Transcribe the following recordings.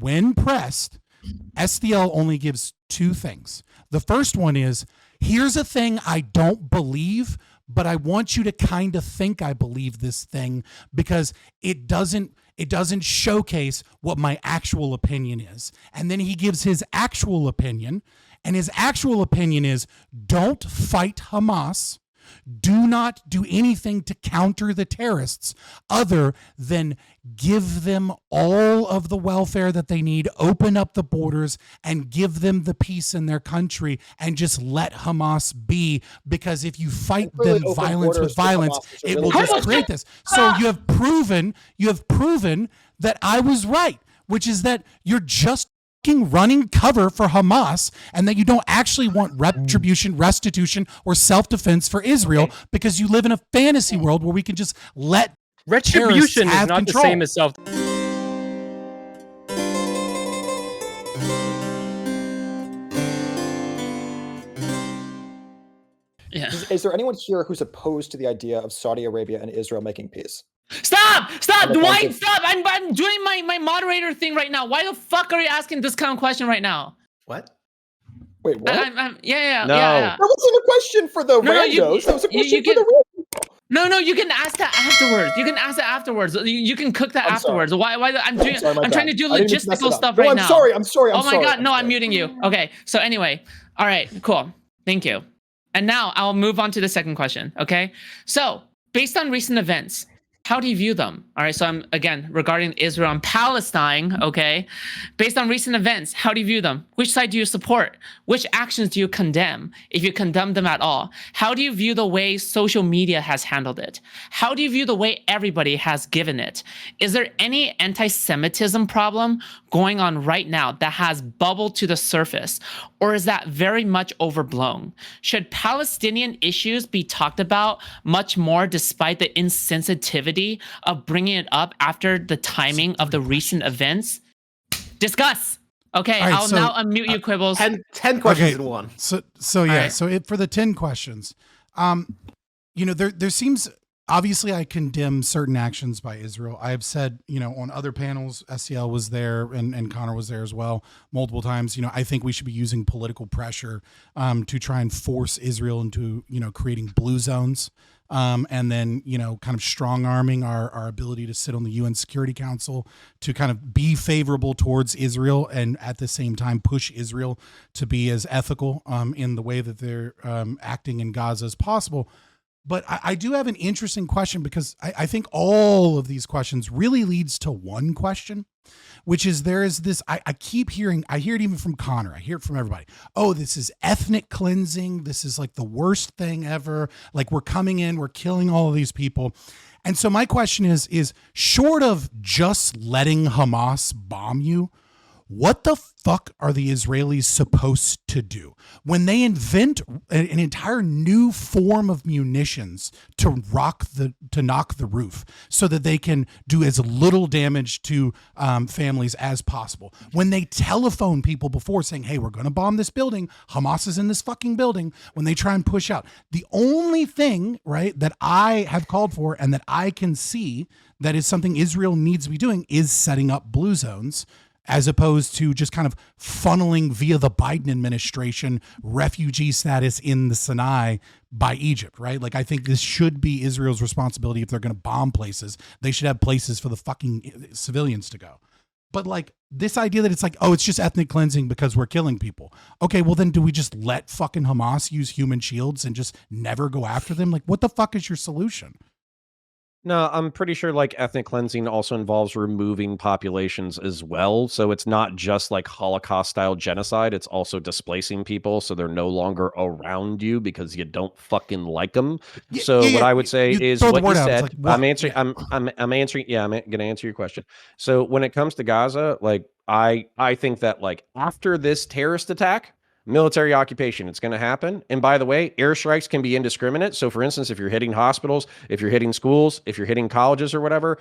when pressed, SDL only gives two things. The first one is, here's a thing I don't believe, but I want you to kind of think I believe this thing because it doesn't showcase what my actual opinion is. And then he gives his actual opinion, and his actual opinion is, don't fight Hamas. Do not do anything to counter the terrorists other than give them all of the welfare that they need, open up the borders, and give them the peace in their country, and just let Hamas be. Because if you fight them violence with violence, it will just create this. So you have proven that I was right, which is that you're just running cover for Hamas, and that you don't actually want retribution, restitution, or self-defense for Israel, because you live in a fantasy world where we can just let retribution is not control. The same as self. Yeah. Is there anyone here who's opposed to the idea of Saudi Arabia and Israel making peace? Stop! Why? Stop! I'm doing my moderator thing right now. Why the fuck are you asking this kind of question right now? What? Wait, what? Yeah. That wasn't a question for the randos. That was a question for the real people. No, you can ask that afterwards. You can cook that afterwards. Why? I'm trying to do logistical stuff right now. I'm sorry. Oh my god, no, I'm muting you. Okay, so anyway, all right, cool. Thank you. And now I'll move on to the second question. Okay, so based on recent events, how do you view them? All right, so I'm, again, regarding Israel and Palestine, okay? Based on recent events, how do you view them? Which side do you support? Which actions do you condemn, if you condemn them at all? How do you view the way social media has handled it? How do you view the way everybody has given it? Is there any anti-Semitism problem going on right now that has bubbled to the surface? Or is that very much overblown? Should Palestinian issues be talked about much more despite the insensitivity of bringing it up after the timing of the recent events? Discuss. Okay, right, I'll now unmute you, Quibbles. 10 questions in one. So for the 10 questions, there seems, obviously I condemn certain actions by Israel. I have said, on other panels, SCL was there and Connor was there as well multiple times. I think we should be using political pressure to try and force Israel into, creating blue zones. And then, kind of strong arming our ability to sit on the UN Security Council to kind of be favorable towards Israel, and at the same time push Israel to be as ethical in the way that they're acting in Gaza as possible. But I do have an interesting question, because I think all of these questions really leads to one question, which is, there is this, I keep hearing, I hear it even from Connor, I hear it from everybody. Oh, this is ethnic cleansing. This is like the worst thing ever. Like, we're coming in, we're killing all of these people. And so my question is short of just letting Hamas bomb you, what the fuck are the Israelis supposed to do when they invent an entire new form of munitions to knock the roof so that they can do as little damage to families as possible? When they telephone people before saying, hey, we're going to bomb this building, Hamas is in this fucking building, when they try and push out. The only thing, right, that I have called for and that I can see that is something Israel needs to be doing is setting up blue zones, as opposed to just kind of funneling via the Biden administration refugee status in the Sinai by Egypt, right? Like, I think this should be Israel's responsibility. If they're going to bomb places, they should have places for the fucking civilians to go. But like, this idea that it's like, oh, it's just ethnic cleansing because we're killing people. Okay, well then do we just let fucking Hamas use human shields and just never go after them? Like, what the fuck is your solution? No, I'm pretty sure like ethnic cleansing also involves removing populations as well. So it's not just like Holocaust style genocide. It's also displacing people so they're no longer around you because you don't fucking like them. So what I would say is what you said. Like, I'm answering. I'm answering. Yeah, I'm going to answer your question. So when it comes to Gaza, like I think that like after this terrorist attack, military occupation, it's going to happen. And by the way, airstrikes can be indiscriminate. So for instance, if you're hitting hospitals, if you're hitting schools, if you're hitting colleges or whatever,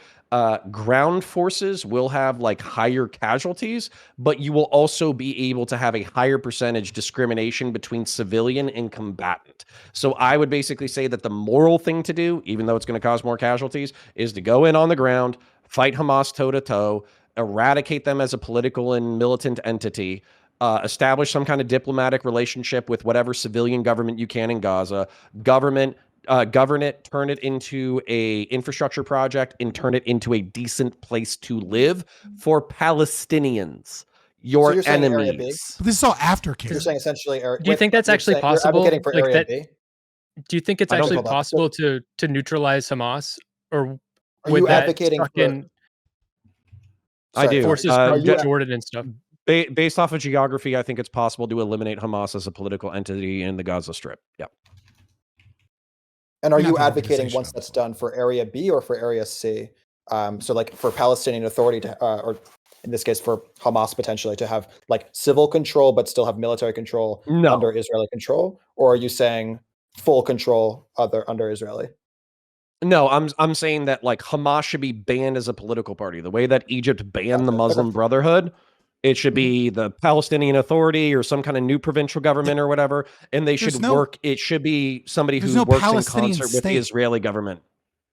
ground forces will have like higher casualties, but you will also be able to have a higher percentage discrimination between civilian and combatant. So I would basically say that the moral thing to do, even though it's going to cause more casualties, is to go in on the ground, fight Hamas toe to toe, eradicate them as a political and militant entity, establish some kind of diplomatic relationship with whatever civilian government you can in Gaza, govern it, turn it into a infrastructure project, and turn it into a decent place to live for Palestinians, your you're saying Area B? enemies. But this is all after You're Kansas. saying essentially area. Do you think that's actually possible? You're advocating for Like Area that- B? Do you think it's I don't actually know about that. possible to neutralize Hamas, or Are would you that advocating suck for- in I do. forces are from you- Jordan and stuff? Based off of geography, I think it's possible to eliminate Hamas as a political entity in the Gaza Strip. Yeah. And are You're you not the advocating organization once of that's it. done for Area B or for Area C? So like for Palestinian Authority to, or in this case for Hamas potentially to have like civil control but still have military control No. under Israeli control, or are you saying full control under Israeli? No, I'm saying that like Hamas should be banned as a political party. The way that Egypt banned the Okay. Muslim Brotherhood, it should be the Palestinian Authority or some kind of new provincial government or whatever, and they There's should no- work. It should be somebody there's who no works in Palestinian concert with the state. Israeli government.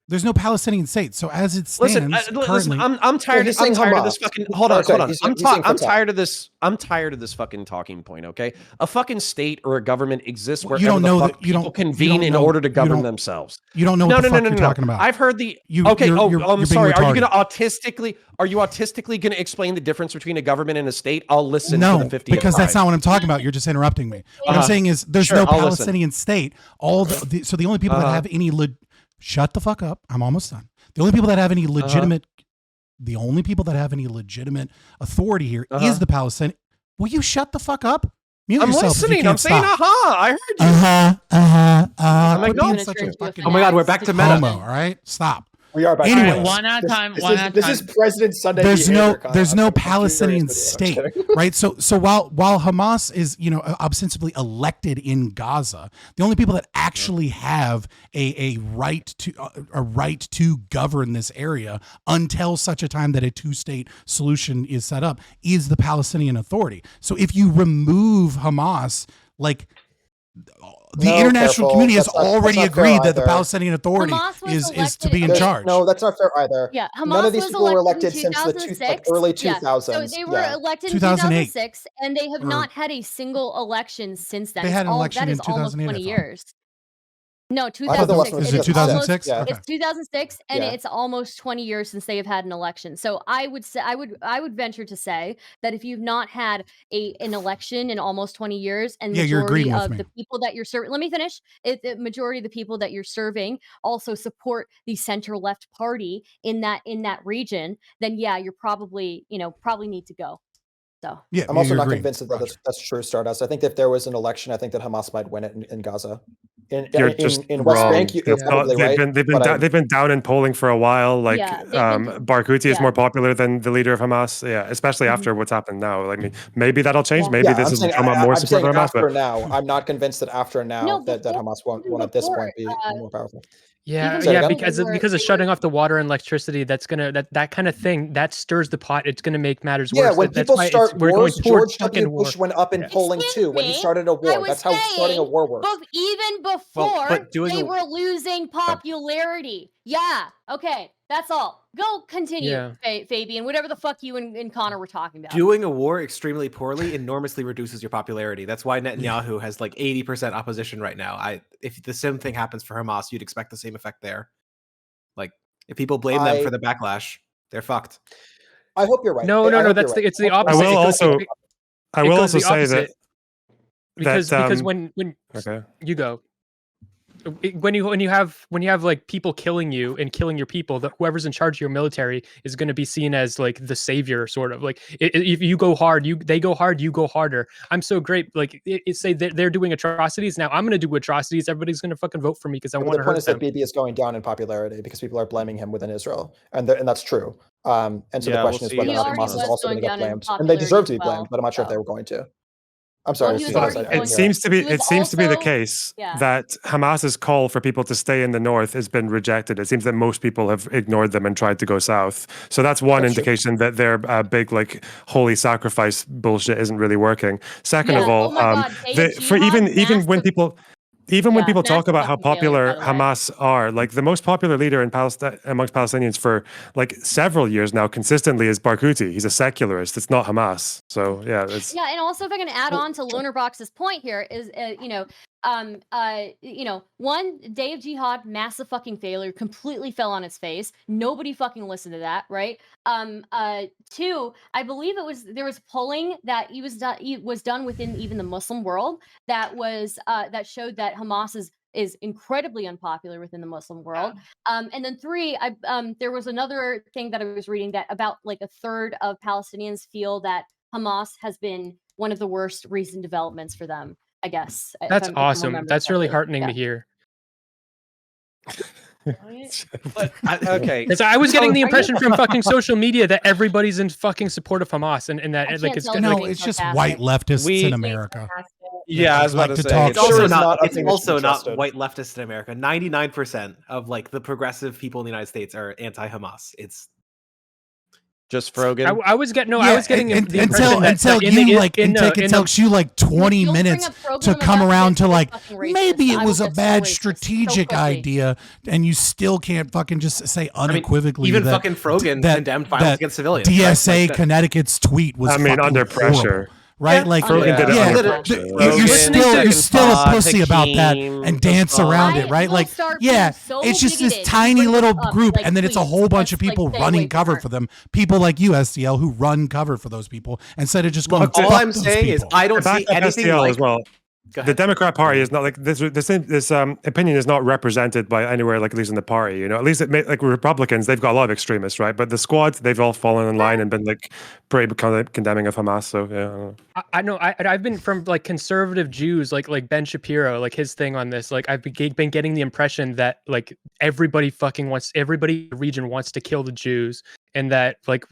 There's no Palestinian state. So as it stands, Listen, currently, I'm tired. he's I'm saying tired of this Hamas. fucking. Hold on, Sorry, hold on. he's I'm saying Fatah. tired of this. I'm tired of this fucking talking point. Okay, a fucking state or a government exists You wherever don't the know fuck that- you don't- people you convene don't in know- order to you govern don't- themselves. you don't know what the fuck you're talking about. I've heard the. You- Okay. you're- Oh, you're- I'm you're being sorry. Are you retarded. going to autistically? Are you autistically going to explain the difference between a government and a state? I'll listen. No, to the 50th because that's time. not what I'm talking about. You're just interrupting me. What I'm Uh-huh. saying is there's Sure, no I'll listen. Palestinian state. All so the only people that Uh-huh. have any shut the fuck up. I'm almost done. The only people that have any legitimate authority here is the Palestinian. Will you shut the fuck up? Mute I'm yourself if you listening. can't I'm saying, stop. I heard you. I'm like, like, no. such a fucking Oh my God, we're back to meta. homo. All right, stop. We are back. Anyways. to All right, this. one at a time. This One is- at a This time. is President Sunday. There's behavior, no Connor. there's no I'm curious Palestinian with you. I'm state, kidding. right? So while Hamas is ostensibly elected in Gaza, the only people that actually have a right to govern this area until such a time that a two-state solution is set up is the Palestinian Authority. So if you remove Hamas, like the No, international careful. community has That's not already fair agreed that the either. Palestinian Authority Hamas was is to elected be in in- charge. No, that's not fair either. Yeah, Hamas None of these was people were elected elected in since the 2006. early Yeah, 2000s. So they were Yeah. elected in 2008. 2006, and they have Or- not had a single election since then. They had an It's election that is in 2008, almost 20 I thought. years. No, I thought the 2006. election was Is it 2006? Yeah. Okay. It's 2006, and Yeah. it's almost 20 years since they have had an election. So I would say I would venture to say that if you've not had an election in almost 20 years, and Yeah, you're majority agreeing with of me. the people that you're serving, let me finish. The majority of the people that you're serving also support the center left party in that region, then yeah, you're probably probably need to go. So Yeah, I'm also you're not agreeing. convinced that Roger. that's true, Stardust. I think that if there was an election, I think that Hamas might win it in Gaza. You're just In West wrong. Bank, you're It's not- probably right. They've been down in polling for a while. Like Yeah, they've been- Barghouti is yeah. more popular than the leader of Hamas. Yeah, especially after what's happened now. I mean, maybe that'll change. Yeah. Maybe Yeah, this I'm has saying, become a more I'm support saying for Hamas. after But now. I'm not convinced that after now No, that before- Hamas won't even at this before, point be more powerful. Yeah, Even though they because were- because they of shutting were- off the water and electricity, that's gonna that kind of thing that stirs the pot. It's gonna make matters Yeah, worse. when That's people why start we're going wars, towards George W. fucking war. Bush went up in Yeah. polling Excuse too when he me, started a I war. was That's how starting a saying, war works. Even before but doing they a- were losing popularity. Yeah. Okay. That's all. Go continue, Yeah. Fabian. Whatever the fuck you and Connor were talking about. Doing a war extremely poorly enormously reduces your popularity. That's why Netanyahu has like 80% opposition right now. If the same thing happens for Hamas, you'd expect the same effect there. Like if people blame them for the backlash, they're fucked. I hope you're right. No, I no, no. hope That's you're the right. it's the I hope- opposite. I will It goes- also it- I it will goes also the say that opposite. because that, when okay. you go when you have like people killing you and killing your people, that whoever's in charge of your military is going to be seen as like the savior, sort of like if you go hard, they go hard, you go harder. I'm so great. Like it say they're doing atrocities. Now I'm going to do atrocities. Everybody's going to fucking vote for me because I But want the to point hurt is that them. Bibi is going down in popularity because people are blaming him within Israel, and that's true. And so Yeah, the question we'll is see. whether He or not already Hamas is was also going going to get down in blamed, and they deserve to be popularity as blamed. But I'm not sure if they well. were going to. I'm sorry. Well, he was Steve, already I going It to- seems to be He was it seems to be the also- case yeah. that Hamas's call for people to stay in the north has been rejected. It seems that most people have ignored them and tried to go south. So that's one That's true. indication that their big like holy sacrifice bullshit isn't really working. Second Yeah. of all, Oh my God, Day of for Jihad, even when massive- people Even when Yeah, people massive talk about how fucking failure, popular by the way. Hamas are, like the most popular leader in Palestine amongst Palestinians for like several years now, consistently is Barghouti. He's a secularist. It's not Hamas. So yeah, it's Yeah, and also if I can add on to Loner Box's point here is, one, Day of Jihad, massive fucking failure, completely fell on its face. Nobody fucking listened to that, right? Two, I believe there was polling that was done within even the Muslim world that was that showed that Hamas is incredibly unpopular within the Muslim world. And then three, there was another thing that I was reading that about like a third of Palestinians feel that Hamas has been one of the worst recent developments for them, I guess. That's awesome. That's really heartening to hear. Okay. Because I was getting the Are you- impression from fucking social media that everybody's in fucking support of Hamas, and that I like can't it's tell good. you No, being it's just sarcastic. white leftists We- in America. Yeah, I was about like to to say. talk It's shit. also It's not. a It's thing that should also be not trusted. white leftist in America. 99% of like the progressive people in the United States are anti-Hamas. It's Just Frogan. I was getting Yeah, the impression until that you in it takes you like 20 You'll bring minutes up Frogan to on my come back around against to this like fucking racist. maybe it I was will a get so bad racist so strategic quickly. idea, and you still can't fucking just say unequivocally even that fucking Frogan that- condemned violence that against civilians. right? DSA Like that- Connecticut's tweet was I mean, fucking under pressure. horrible, right? Yeah, Like Frogan did it yeah, under pressure. you're Frogan, still a Fod, pussy about that Hakeem, and dance around it, I right? will Like start yeah, being so it's just this bigoted, tiny bring little up, group, like, and then it's a please, whole bunch of let's, like, people stay running away from cover her. for them. People like you, SDL, who run cover for those people instead of just going. all "Fuck I'm those saying is people." I don't back see up anything STL like as well. Go The ahead. Democrat Party is not like this opinion is not represented by anywhere, like at least in the party, you know, at least like Republicans, they've got a lot of extremists, right? But the squad, they've all fallen in line and been like pretty condemning of Hamas. So yeah, I don't know. I know I've been from like conservative Jews, like Ben Shapiro, like his thing on this. Like I've been getting the impression that like everybody in the region wants to kill the Jews, and that like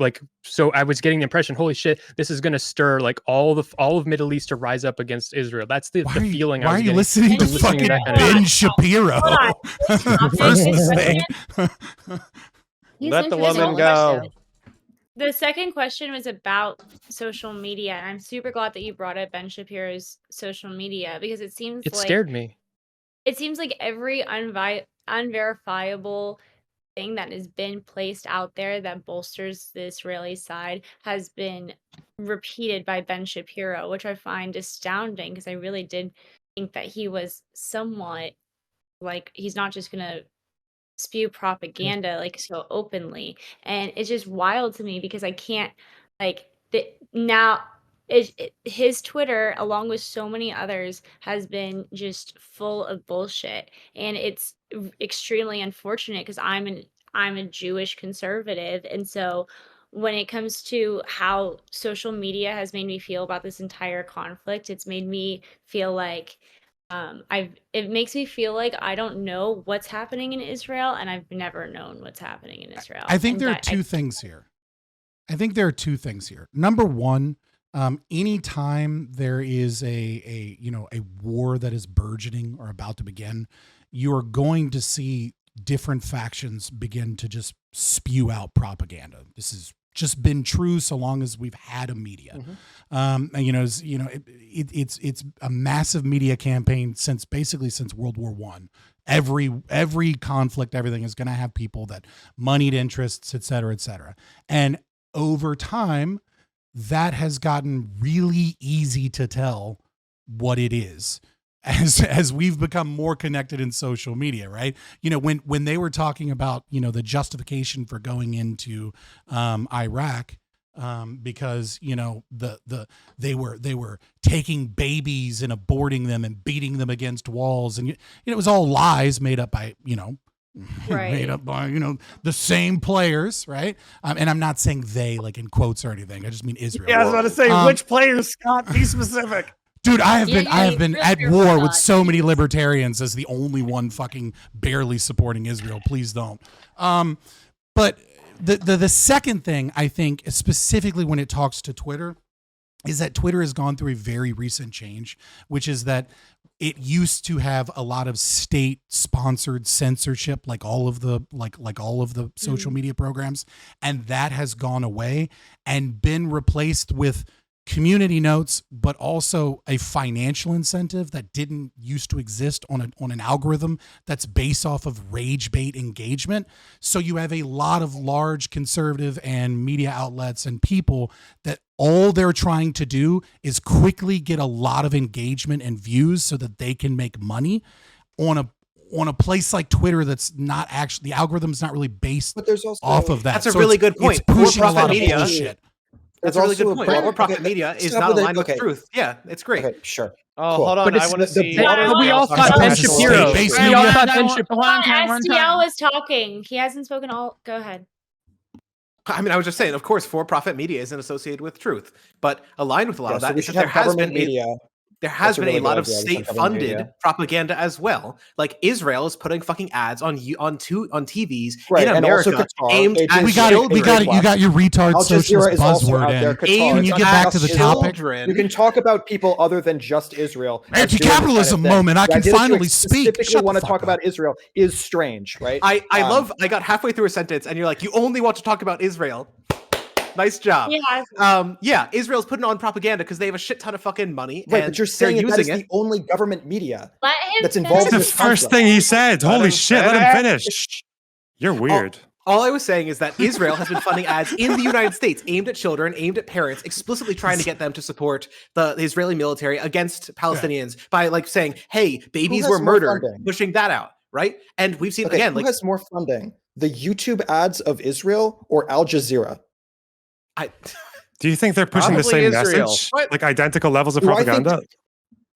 so I was getting the impression, holy shit, this is gonna stir like all of Middle East to rise up against Israel. That's the feeling. Why I was are you getting. listening to Ben fucking Shapiro. Ben Shapiro? Hold on. First This thing. He's Let the interesting. woman go. The second question was about social media, and I'm super glad that you brought up Ben Shapiro's social media because it seems It like scared me. it seems like every unverifiable thing that has been placed out there that bolsters the Israeli side has been repeated by Ben Shapiro, which I find astounding because I really did think that he was somewhat like he's not just gonna spew propaganda like so openly, and it's just wild to me because I can't like now his Twitter along with so many others has been just full of bullshit, and it's extremely unfortunate because I'm a Jewish conservative, and so when it comes to how social media has made me feel about this entire conflict, it's made me feel like it makes me feel like I don't know what's happening in Israel, and I've never known what's happening in Israel. I think And there are that two things here. Number one, anytime there is a war that is burgeoning or about to begin, you are going to see different factions begin to just spew out propaganda. This has just been true so long as we've had a media. And, it's a massive media campaign since World War I. Every conflict, everything is going to have people that moneyed interests, et cetera, et cetera. And over time, that has gotten really easy to tell what it is as we've become more connected in social media, right? You know, when they were talking about, the justification for going into Iraq, because they were taking babies and aborting them and beating them against walls, and it was all lies made up by made up by the same players, right? And I'm not saying they like in quotes or anything. I just mean Israel. Yeah, I was about to say which players, Scott. Be specific. Dude, I have been at real war God. with so many libertarians as the only one fucking barely supporting Israel. Please don't. But the second thing I think, specifically when it talks to Twitter, is that Twitter has gone through a very recent change, which is that it used to have a lot of state-sponsored censorship, like all of the social media programs, and that has gone away and been replaced with community notes, but also a financial incentive that didn't used to exist on an algorithm that's based off of rage bait engagement. So you have a lot of large conservative and media outlets and people that all they're trying to do is quickly get a lot of engagement and views so that they can make money on a place like Twitter that's not actually, the algorithm's not really based But there's also off of that. That's a So really it's- good point. It's pushing a For-profit lot of media- bullshit. That's There's a really good also point. a broad- For-profit okay, media is stop not with it. aligned with Okay. truth. Yeah, it's great. Okay, sure. Oh, Cool. hold on. But I it's want to the see. big- but we all That's thought the Ben national Shapiro. state-based We media. all thought One Ben time, Shapiro. one time, one STL time. is talking. He hasn't spoken all. Go ahead. I mean, I was just saying, of course, for-profit media isn't associated with truth, but aligned with a lot Yeah, of so that we is should that there have has government been media. there has That's a been a really lot good of idea. We should have government state-funded media. propaganda as well. Like Israel is putting fucking ads on TVs Right, in and also America Qatar. aimed They at do We got it. We children. got it. You got your retard Al socialist Jazeera is also buzzword out there. in. Qatar. Aimed Can you It's get not back just to the Israel. topic? children. You can talk about people other than just Israel. as doing this kind of Anti-capitalism thing. moment. I The can idea that you finally speak. specifically Shut the want to fuck talk up. about Israel is strange, right? I Um, I got halfway through a sentence and you're like, you only want to talk about Israel. Nice job. Yeah. Yeah, Israel's putting on propaganda because they have a shit ton of fucking money. Right, and but you're saying they're that is using the only government media Let him that's finish. involved That's in the this first conflict. thing he said. Let Holy him shit, let him finish. You're weird. All I was saying is that Israel has been funding ads in the United States aimed at children, aimed at parents, explicitly trying to get them to support the Israeli military against Palestinians by like saying, "Hey, babies has were more murdered," funding? pushing that out, right? And we've seen Okay, again, who like has more funding? The YouTube ads of Israel or Al Jazeera? I, Do you think they're pushing the Probably same Israel. message? What? Like identical levels of Do I think- propaganda?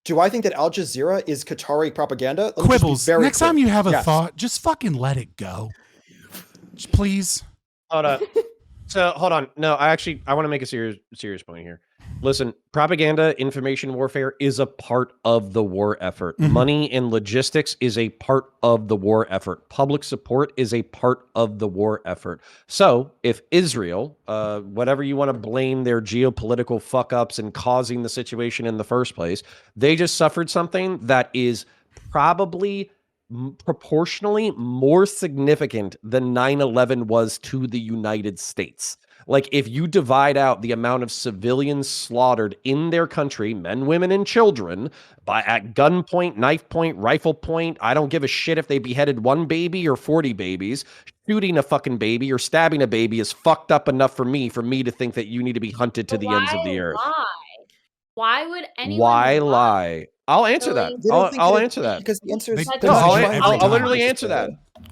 Do I think that Al Jazeera is Qatari propaganda? Let me just be Quibbles. very Next clear. time you have a Yes. thought, just fucking let it go. Just please. Hold on. So hold on. No, I want to make a serious point here. Listen, propaganda, information warfare is a part of the war effort. Mhm. Money and logistics is a part of the war effort. Public support is a part of the war effort. So if Israel, whatever you want to blame their geopolitical fuck ups and causing the situation in the first place, they just suffered something that is probably proportionally more significant than 9/11 was to the United States. Like, if you divide out the amount of civilians slaughtered in their country, men, women, and children, at gunpoint, knife point, rifle point, I don't give a shit if they beheaded one baby or 40 babies. Shooting a fucking baby or stabbing a baby is fucked up enough for me to think that you need to be hunted to But the ends of the why earth. lie? Why would anyone Why lie? I'll answer that. Really? They don't think I'll that it- answer that. because the answer is They- But they No, lie don't- every I'll time. literally answer that.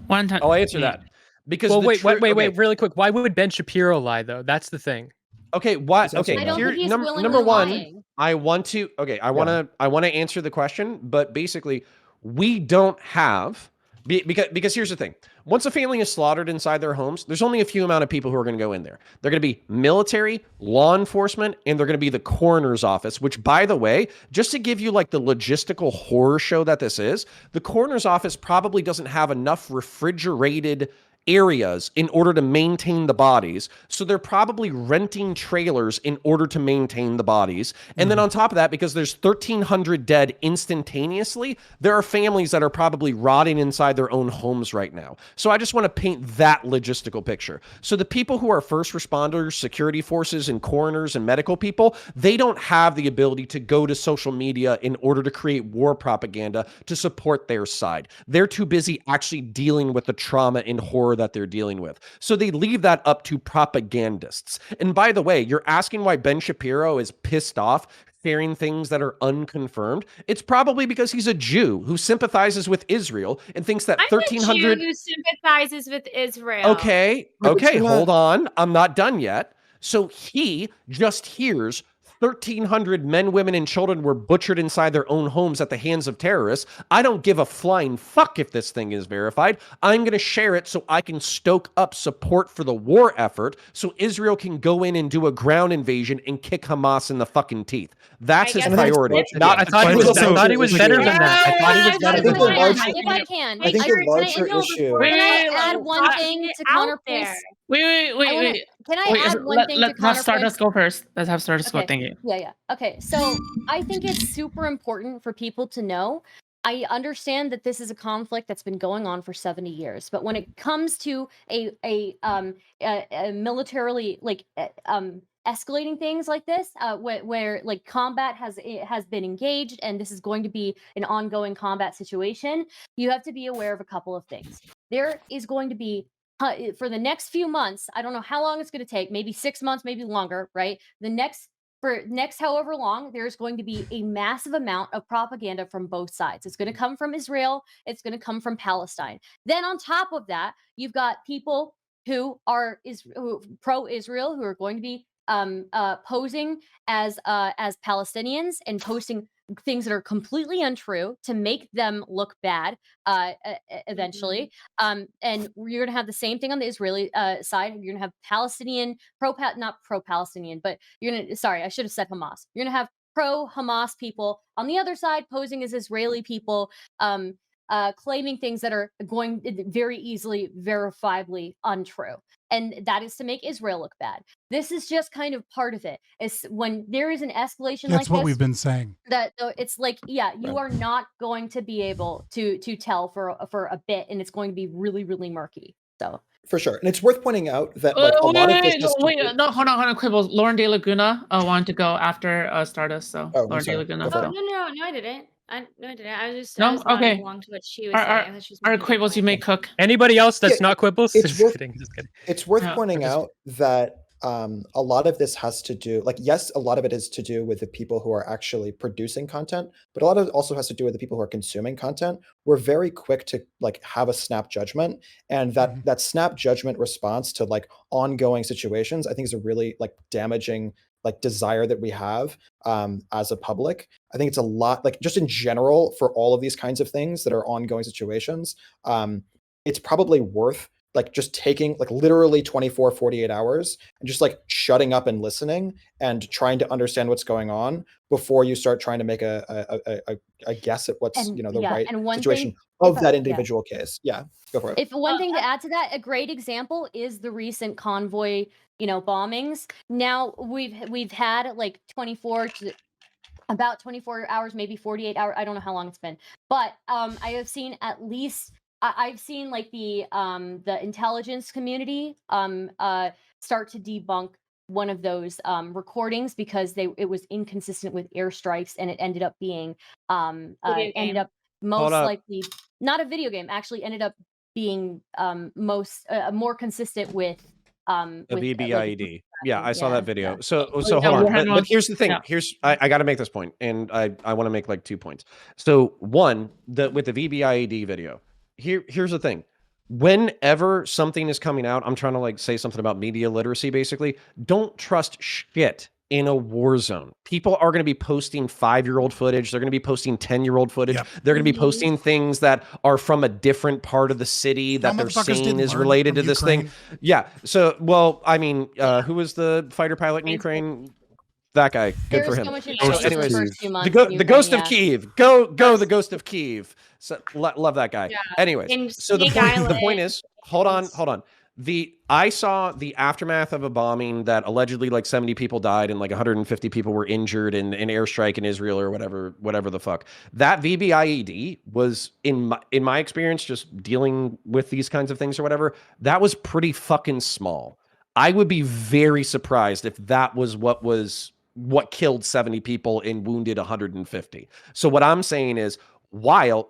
One time. I'll answer that. Because Well, the wait, truth- okay. really quick. Why would Ben Shapiro lie though? That's the thing. Okay, what? He's answering Okay, I don't here, think he's number willingly one. lying. I want to. Okay, I want to answer the question, but basically, we don't have because here's the thing: once a family is slaughtered inside their homes, there's only a few amount of people who are going to go in there. They're going to be military, law enforcement, and they're going to be the coroner's office. Which, by the way, just to give you like the logistical horror show that this is, the coroner's office probably doesn't have enough refrigerated areas in order to maintain the bodies. So they're probably renting trailers in order to maintain the bodies. And then on top of that, because there's 1,300 dead instantaneously, there are families that are probably rotting inside their own homes right now. So I just want to paint that logistical picture. So the people who are first responders, security forces, and coroners and medical people, they don't have the ability to go to social media in order to create war propaganda to support their side. They're too busy actually dealing with the trauma and horror that they're dealing with. So they leave that up to propagandists. And by the way, you're asking why Ben Shapiro is pissed off sharing things that are unconfirmed. It's probably because he's a Jew who sympathizes with Israel and thinks that I'm 1,300 a Jew who sympathizes with Israel. Okay, But okay, you're not- hold on. I'm not done yet. So he just hears 1,300 men, women, and children were butchered inside their own homes at the hands of terrorists. I don't give a flying fuck if this thing is verified. I'm going to share it so I can stoke up support for the war effort so Israel can go in and do a ground invasion and kick Hamas in the fucking teeth. That's I his guess priority. that's Not I thought he was. I thought he was better than that. I thought he was better I think than the that. larger- If I can, I think the larger issue- Can I Wait, add one Putting thing it to out counterpoint? there. Wait. Can I add one thing to Let's have Stardust counterpoint? go first. Let's have Stardust go. Okay. Thank you. Yeah. Okay. So I think it's super important for people to know. I understand that this is a conflict that's been going on for 70 years, but when it comes to a militarily escalating things like this, where like combat has been engaged, and this is going to be an ongoing combat situation, you have to be aware of a couple of things. There is going to be for the next few months, I don't know how long it's going to take, maybe 6 months, maybe longer, right? For next however long, there's going to be a massive amount of propaganda from both sides. It's going to come from Israel, it's going to come from Palestine. Then on top of that, you've got people who are pro-Israel, who are going to be posing as Palestinians and posting things that are completely untrue to make them look bad eventually. And you're going to have the same thing on the Israeli side. You're going to have Palestinian not pro-Palestinian, but you're going to, sorry, I should have said Hamas. You're going to have pro-Hamas people on the other side posing as Israeli people, claiming things that are going very easily verifiably untrue. And that is to make Israel look bad. This is just kind of part of it. It's when there is an escalation That's like what this, we've been saying. that it's like, yeah, you are not going to be able to tell for a bit, and it's going to be really, really murky. So For sure. And it's worth pointing out that like a lot of this has to do- no, hold on, Quibbles. Lauren De Laguna wanted to go after Stardust, so Oh, I'm Lauren De sorry. Laguna. Go for Oh it. Go. no, I didn't. No, I didn't. I was No? I was nodding Okay. along to what she was All saying. right, I thought she was all right, making a Quibbles, you point. may cook. Anybody else that's Yeah, not Quibbles? it's Just worth- kidding. Just kidding. It's worth Yeah, pointing just- out that a lot of this has to do, like, yes, a lot of it is to do with the people who are actually producing content, but a lot of it also has to do with the people who are consuming content. We're very quick to like have a snap judgment, and that snap judgment response to like ongoing situations, I think, is a really like damaging like desire that we have as a public. I think it's a lot, like just in general for all of these kinds of things that are ongoing situations. It's probably worth like just taking like literally 24, 48 hours and just like shutting up and listening and trying to understand what's going on before you start trying to make a guess at what's, and the right and one situation thing, of if that yeah. individual case. Yeah, go for it. If one thing to add to that, a great example is the recent convoy, bombings. Now we've had like 24 to about 24 hours, maybe 48 hours. I don't know how long it's been, but I have seen at least I've seen like the intelligence community start to debunk one of those recordings because it was inconsistent with airstrikes, and it ended up being Video ended game. up most up. likely not a video game. Actually, ended up being more consistent with The with, VBIED. Yeah, I saw yeah, that video. yeah. So yeah, hold on. Warhammer But one. here's the thing. Yeah. I got to make this point, and I want to make like 2 points. So one, with the VBIED video. Here's the thing. Whenever something is coming out, I'm trying to like say something about media literacy. Basically, don't trust shit in a war zone. People are going to be posting 5-year-old footage. They're going to be posting 10-year-old footage. Yep. They're going to be posting things that are from a different part of the city that Some they're motherfuckers saying didn't is learn related from to this Ukraine. thing. Yeah. So, well, I mean, who was the fighter pilot in Ukraine? That guy. Good There for was him. so much So information anyways, in the first few the, months. go- in the Ukraine, Ghost yeah. of Kiev. Go the Ghost of Kiev. So, love that guy. Yeah. Anyways, In so the Snake point Island, is, hold on. I saw the aftermath of a bombing that allegedly like 70 people died and like 150 people were injured in an airstrike in Israel or whatever the fuck. That VBIED was in my experience, just dealing with these kinds of things or whatever, that was pretty fucking small. I would be very surprised if that was what killed 70 people and wounded 150. So what I'm saying is, while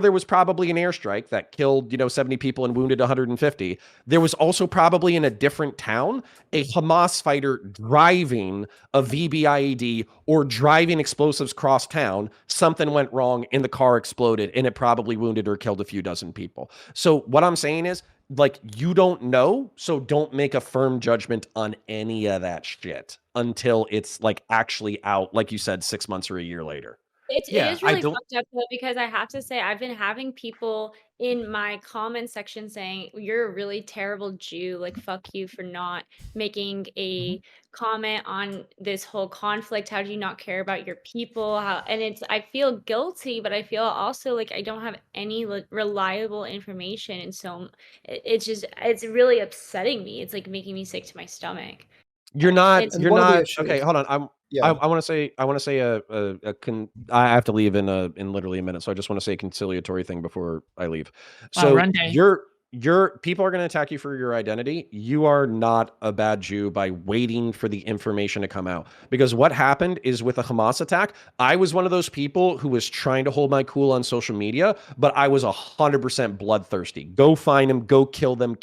there was probably an airstrike that killed 70 people and wounded 150, there was also probably in a different town a Hamas fighter driving a VBIED or driving explosives cross town. Something went wrong and the car exploded and it probably wounded or killed a few dozen people. So what I'm saying is, like, you don't know, so don't make a firm judgment on any of that shit until it's like actually out, like you said, 6 months or a year later. it Yeah, is I really don't- fucked up though, because I have to say I've been having people in my comment section saying you're a really terrible Jew, like fuck you for not making a comment on this whole conflict. How do you not care about your people? And I feel guilty, but I feel also like I don't have any reliable information, and so it's really upsetting me. It's like making me sick to my stomach. You're not. It's- You're one of the not. issues- Okay, hold on. Yeah. I want to say. I have to leave in literally a minute, so I just want to say a conciliatory thing before I leave. Wow, So run day. people are going to attack you for your identity. You are not a bad Jew by waiting for the information to come out. Because what happened is with a Hamas attack, I was one of those people who was trying to hold my cool on social media, but I was 100% bloodthirsty. Go find them, go kill them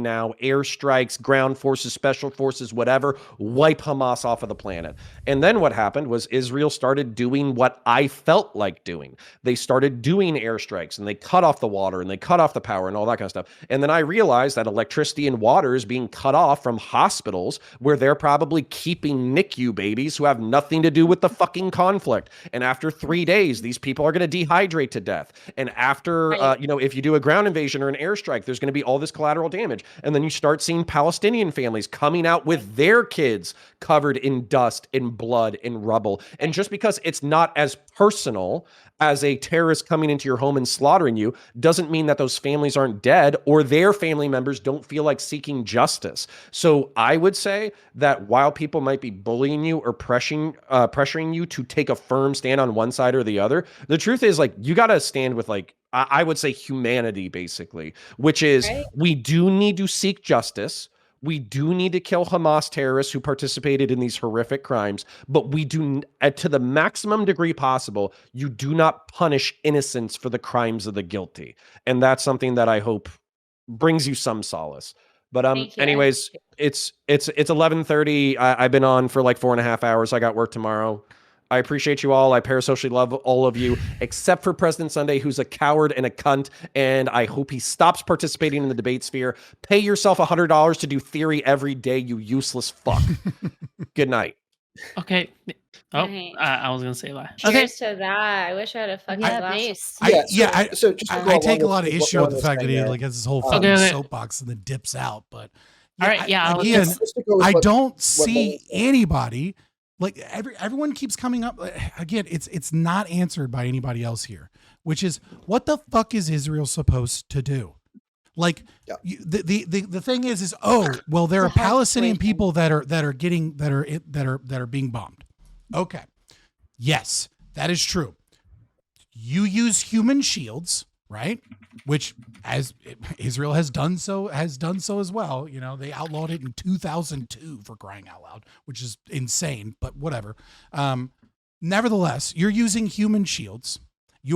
now. Airstrikes, ground forces, special forces, whatever, wipe Hamas off of the planet. And then what happened was Israel started doing what I felt like doing. They started doing airstrikes, and they cut off the water, and they cut off the power, and all that kind of stuff. And then I realized that electricity and water is being cut off from hospitals where they're probably keeping NICU babies who have nothing to do with the fucking conflict. And after 3 days, these people are going to dehydrate to death. And after, if you do a ground invasion or an airstrike, there's going to be all this collateral damage. And then you start seeing Palestinian families coming out with their kids covered in dust, in blood, in rubble. And just because it's not as personal as a terrorist coming into your home and slaughtering you doesn't mean that those families aren't dead or their family members don't feel like seeking justice. I would say that while people might be bullying you or pressuring you to take a firm stand on one side or the other, the truth is, like, you got to stand with, like, I would say humanity, basically, which is we do need to seek justice. We do need to kill Hamas terrorists who participated in these horrific crimes, but we do, to the maximum degree possible, you do not punish innocents for the crimes of the guilty. And that's something that I hope brings you some solace. But anyways, it's 11:30. I've been on for like 4.5 hours. I got work tomorrow. I appreciate you all. I parasocially love all of you, except for President Sunday, who's a coward and a cunt, and I hope he stops participating in the debate sphere. Pay yourself $100 to do theory every day, you useless fuck. Good night. Okay. Oh, Nice. I was gonna say that. Cheers to that. I wish I had a fucking glass. So just to go I take a along lot of with what issue with the Lauren was fact that he saying like has this whole there. fucking soapbox and then dips out. But Again, Just to go with I what- don't what see Lauren said. anybody like everyone keeps coming up again. It's not answered by anybody else here, which is what the fuck is Israel supposed to do? Like the thing is well, there are Palestinian people that are being bombed. Okay, yes, that is true. You use human shields, right? Which, as Israel has done so as well. You know, they outlawed it in 2002 for crying out loud, which is insane, but whatever. Nevertheless, you're using human shields. We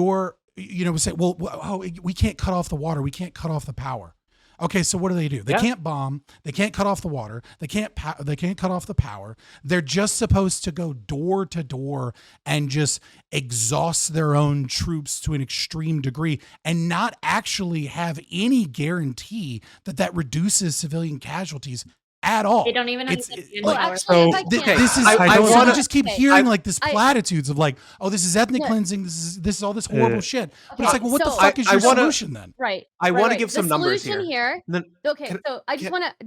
say, we can't cut off the water. We can't cut off the power. Okay, so what do? They can't bomb. They can't cut off the water. They can't cut off the power. They're just supposed to go door to door and just exhaust their own troops to an extreme degree and not actually have any guarantee that reduces civilian casualties at all. They don't even have I just keep hearing like this platitudes of like, oh, this is ethnic cleansing. This is all this horrible shit. But it's like, well, what the fuck is your solution then? Right. I want to give some numbers here. So I just want to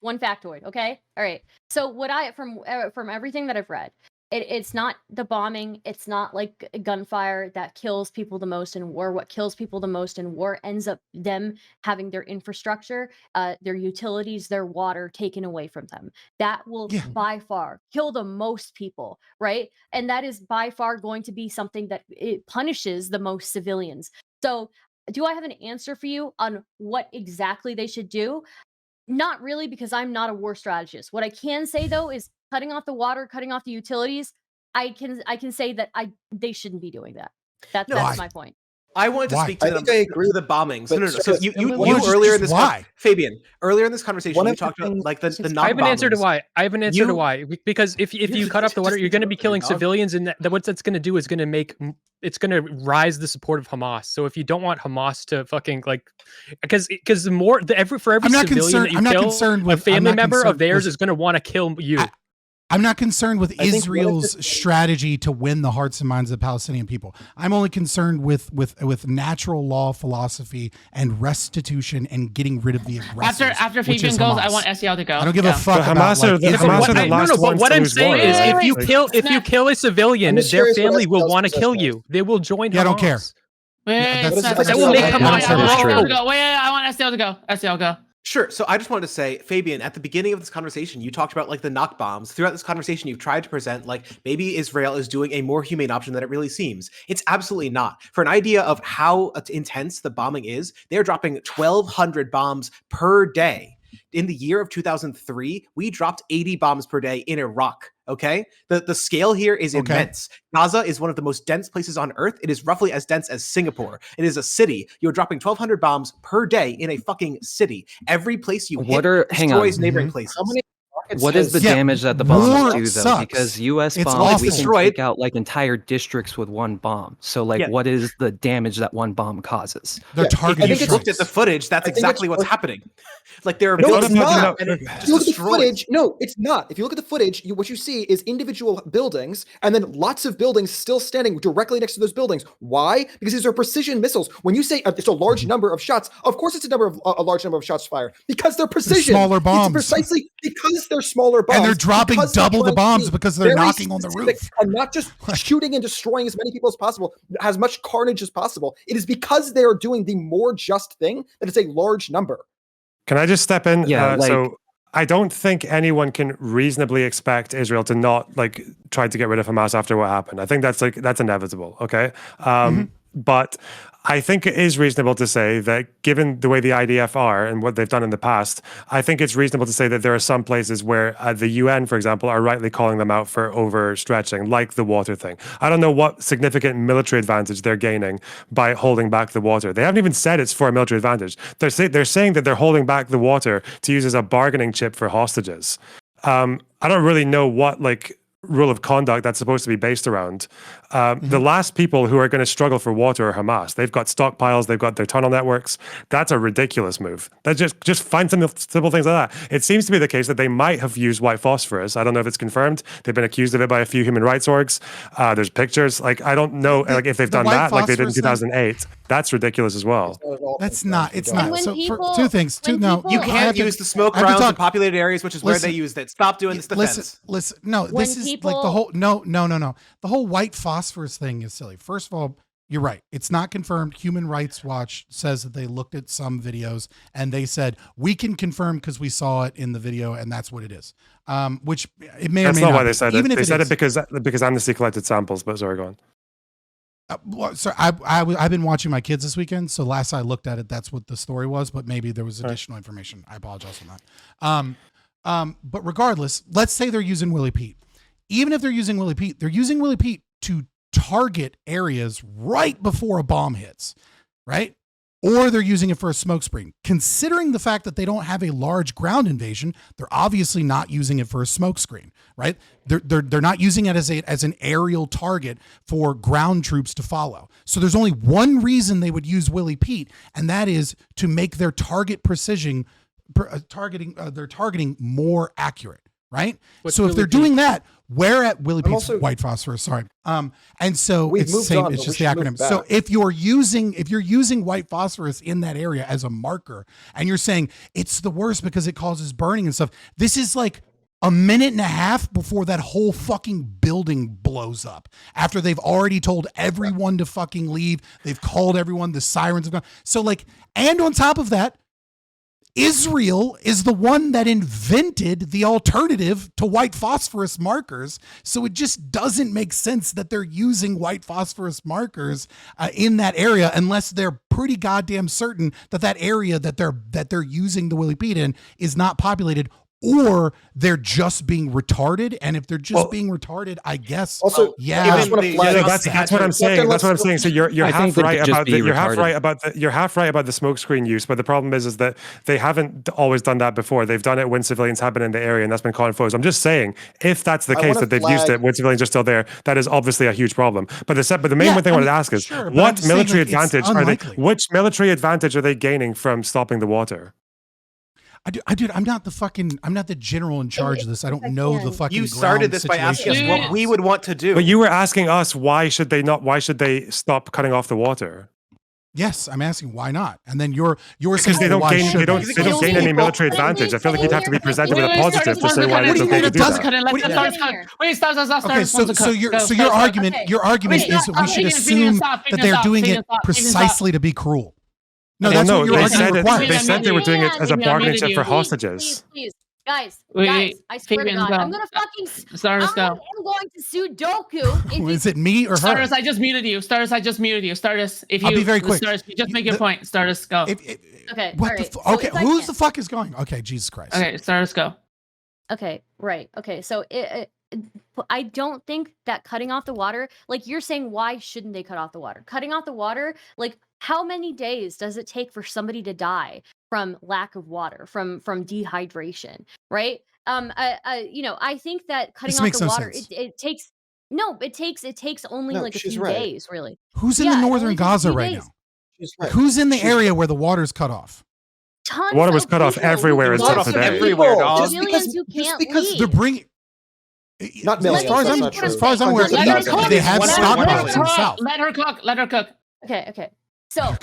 one factoid. Okay. All right. So what from everything that I've read, it's not the bombing. It's not like gunfire that kills people the most in war. What kills people the most in war ends up them having their infrastructure, their utilities, their water taken away from them. That will by far kill the most people, right? And that is by far going to be something that it punishes the most civilians. So do I have an answer for you on what exactly they should do? Not really, because I'm not a war strategist. What I can say though is cutting off the water, cutting off the utilities. I can say that they shouldn't be doing that. That's my point. I wanted to speak to the bombings. No. So you earlier in this Fabian, earlier in this conversation, you talked about like the non-bombings. I have an answer to why. Because if you cut off the water, you're going to be killing civilians, and what that's going to do is going to rise the support of Hamas. So if you don't want Hamas to fucking like, because for every civilian that you kill, a family member of theirs is going to want to kill you. I'm not concerned with Israel's strategy to win the hearts and minds of the Palestinian people. I'm only concerned with natural law philosophy and restitution and getting rid of the aggressors. After Fabian goes, I want SEL to go. I don't give a fuck about Hamas are the last ones. What I'm saying is, if you kill a civilian, their family will want to kill you. They will join Hamas. I don't care. Wait, that will make Hamas. Wait, I want SEL to go. SEL go. Sure. So I just wanted to say, Fabian, at the beginning of this conversation, you talked about like the knock bombs. Throughout this conversation, you've tried to present like maybe Israel is doing a more humane option than it really seems. It's absolutely not. For an idea of how intense the bombing is, they're dropping 1,200 bombs per day. In the year of 2003, we dropped 80 bombs per day in Iraq. Okay, the scale here is immense. Gaza is one of the most dense places on Earth. It is roughly as dense as Singapore. It is a city. You're dropping 1,200 bombs per day in a fucking city. Every place you hit destroys neighboring places. How many What is the damage that the bombs do, though? sucks. Because U.S. It's bombs, awful. we can take out like entire districts with one bomb. So, like, what is the damage that one bomb causes? They're targeting. I think looked at the footage. That's exactly what's happening. Like they're No, it's not. and it If you look at the destroys. footage, no, it's not. If you look at the footage, what you see is individual buildings and then lots of buildings still standing directly next to those buildings. Why? Because these are precision missiles. When you say it's a large number of shots, of course it's a large number of shots fired because they're precision. Smaller bombs. It's precisely because they're smaller bombs. And they're dropping because double the bombs being because they're very knocking on the specific roof. and not just shooting and destroying as many people as possible, as much carnage as possible. It is because they are doing the more just thing that it's a large number. Can I just step in? Yeah, So I don't think anyone can reasonably expect Israel to not like try to get rid of Hamas after what happened. I think that's inevitable. Okay. But I think it is reasonable to say that given the way the IDF are and what they've done in the past, I think it's reasonable to say that there are some places where the UN, for example, are rightly calling them out for overstretching, like the water thing. I don't know what significant military advantage they're gaining by holding back the water. They haven't even said it's for a military advantage. They're saying that they're holding back the water to use as a bargaining chip for hostages. I don't really know what rule of conduct that's supposed to be based around. The last people who are going to struggle for water are Hamas. They've got stockpiles, they've got their tunnel networks. That's a ridiculous move. That just find some simple things like that. It seems to be the case that they might have used white phosphorus. I don't know if it's confirmed. They've been accused of it by a few human rights orgs. There's pictures. I don't know if they've done that like they did in 2008. That's ridiculous as well. That's not. It's not. when So people- for two things. when You can't use the smoke rounds in populated areas, which is where they used it. Stop doing this defense. Listen. No, When this is like people- the whole. No. The whole white phosphorus thing is silly. First of all, you're right. It's not confirmed. Human Rights Watch says that they looked at some videos and they said we can confirm because we saw it in the video and that's what it is. Which it may That's or may not not why be. they said Even it. if They said is. it because Amnesty collected samples. But sorry, go on. So I've been watching my kids this weekend. So last I looked at it, that's what the story was. But maybe there was additional information. I apologize for that. But regardless, let's say they're using Willie Pete. Even if they're using Willie Pete, they're using Willie Pete to target areas right before a bomb hits, right? Or they're using it for a smoke screen. Considering the fact that they don't have a large ground invasion, they're obviously not using it for a smoke screen, right? They're not using it as an aerial target for ground troops to follow. So there's only one reason they would use Willie Pete, and that is to make their target precision, their targeting more accurate, right? What's So if Willie they're Pete? doing that, where at Willie Pete's also- white phosphorus, sorry. And so We've it's the moved same, on, it's but just we the should move acronym. So back. if you're using white phosphorus in that area as a marker and you're saying it's the worst because it causes burning and stuff, this is like a minute and a half before that whole fucking building blows up. After they've already told everyone to fucking leave, they've called everyone, the sirens have gone. So and on top of that, Israel is the one that invented the alternative to white phosphorus markers. So it just doesn't make sense that they're using white phosphorus markers in that area unless they're pretty goddamn certain that that area that they're using the Willie Pete in is not populated, or they're just being retarded. And if they're just being retarded, I guess. Also, yeah. I just want to flag. That's what I'm saying. That's what I'm saying. So you're I half think they right could just about be you're half retarded. right about the smokescreen use, but the problem is that they haven't always done that before. They've done it when civilians have been in the area, and that's been calling foes. I'm just saying, if that's the I case wanna that they've used flag- it when civilians are still there, that is obviously a huge problem. But the main thing I wanted to ask is, sure, but I'm what just saying, military like, it's advantage are they? unlikely. Which military advantage are they gaining from stopping the water? I'm not the general in charge of this. I don't know the fucking You started this by asking us situation. what we would want to do. But you were asking us why should they stop cutting off the water? Yes, I'm asking why not, and then you're Because saying they don't why gain should they don't gain any military advantage. I feel like you'd have to be presented with a positive to say why it's okay to do that. Wait, stop. Okay, so your argument Okay. is that we should assume that they're doing it precisely to be cruel. No, Well, that's no, what your they argument said it. requires. They said they were doing it as a Maybe I bargaining muted chip you. for Please, hostages. Please, guys, Wait, I swear to Fabian, God, go. I'm gonna fucking. Stardust, I go. am going to sue Doku. If you, Is it me or her? Stardust, I just muted you. Stardust, I just muted you. Stardust, if you, I'll be very quick. Stardust, you just make your The- point. Stardust, go. Okay, What all the right, fu- so okay, if I who's can- the fuck is going? Okay, Jesus Christ. Okay, Stardust, go. Okay, right. Okay, so I don't think that cutting off the water, like you're saying, why shouldn't they cut off the water? Cutting off the water, like how many days does it take for somebody to die from lack of water, from dehydration, right? I think that cutting This off makes the no water, sense. it takes only No, like a she's few right. days, really. Who's in Yeah, the it northern only takes a Gaza few right days. now? She's right. Who's in the She's area where the water's cut off? Tons The water was of cut off people who everywhere can't until leave. today. Everywhere, dog. Civilians who can't because They're leave. bringing. Not As millions, far as that's I'm, not true. as far as I'm aware, Hundreds of Let her thousands. cook. they have Let her stockpiles cook. in the south. Let her cook. Let her cook. Okay. So Let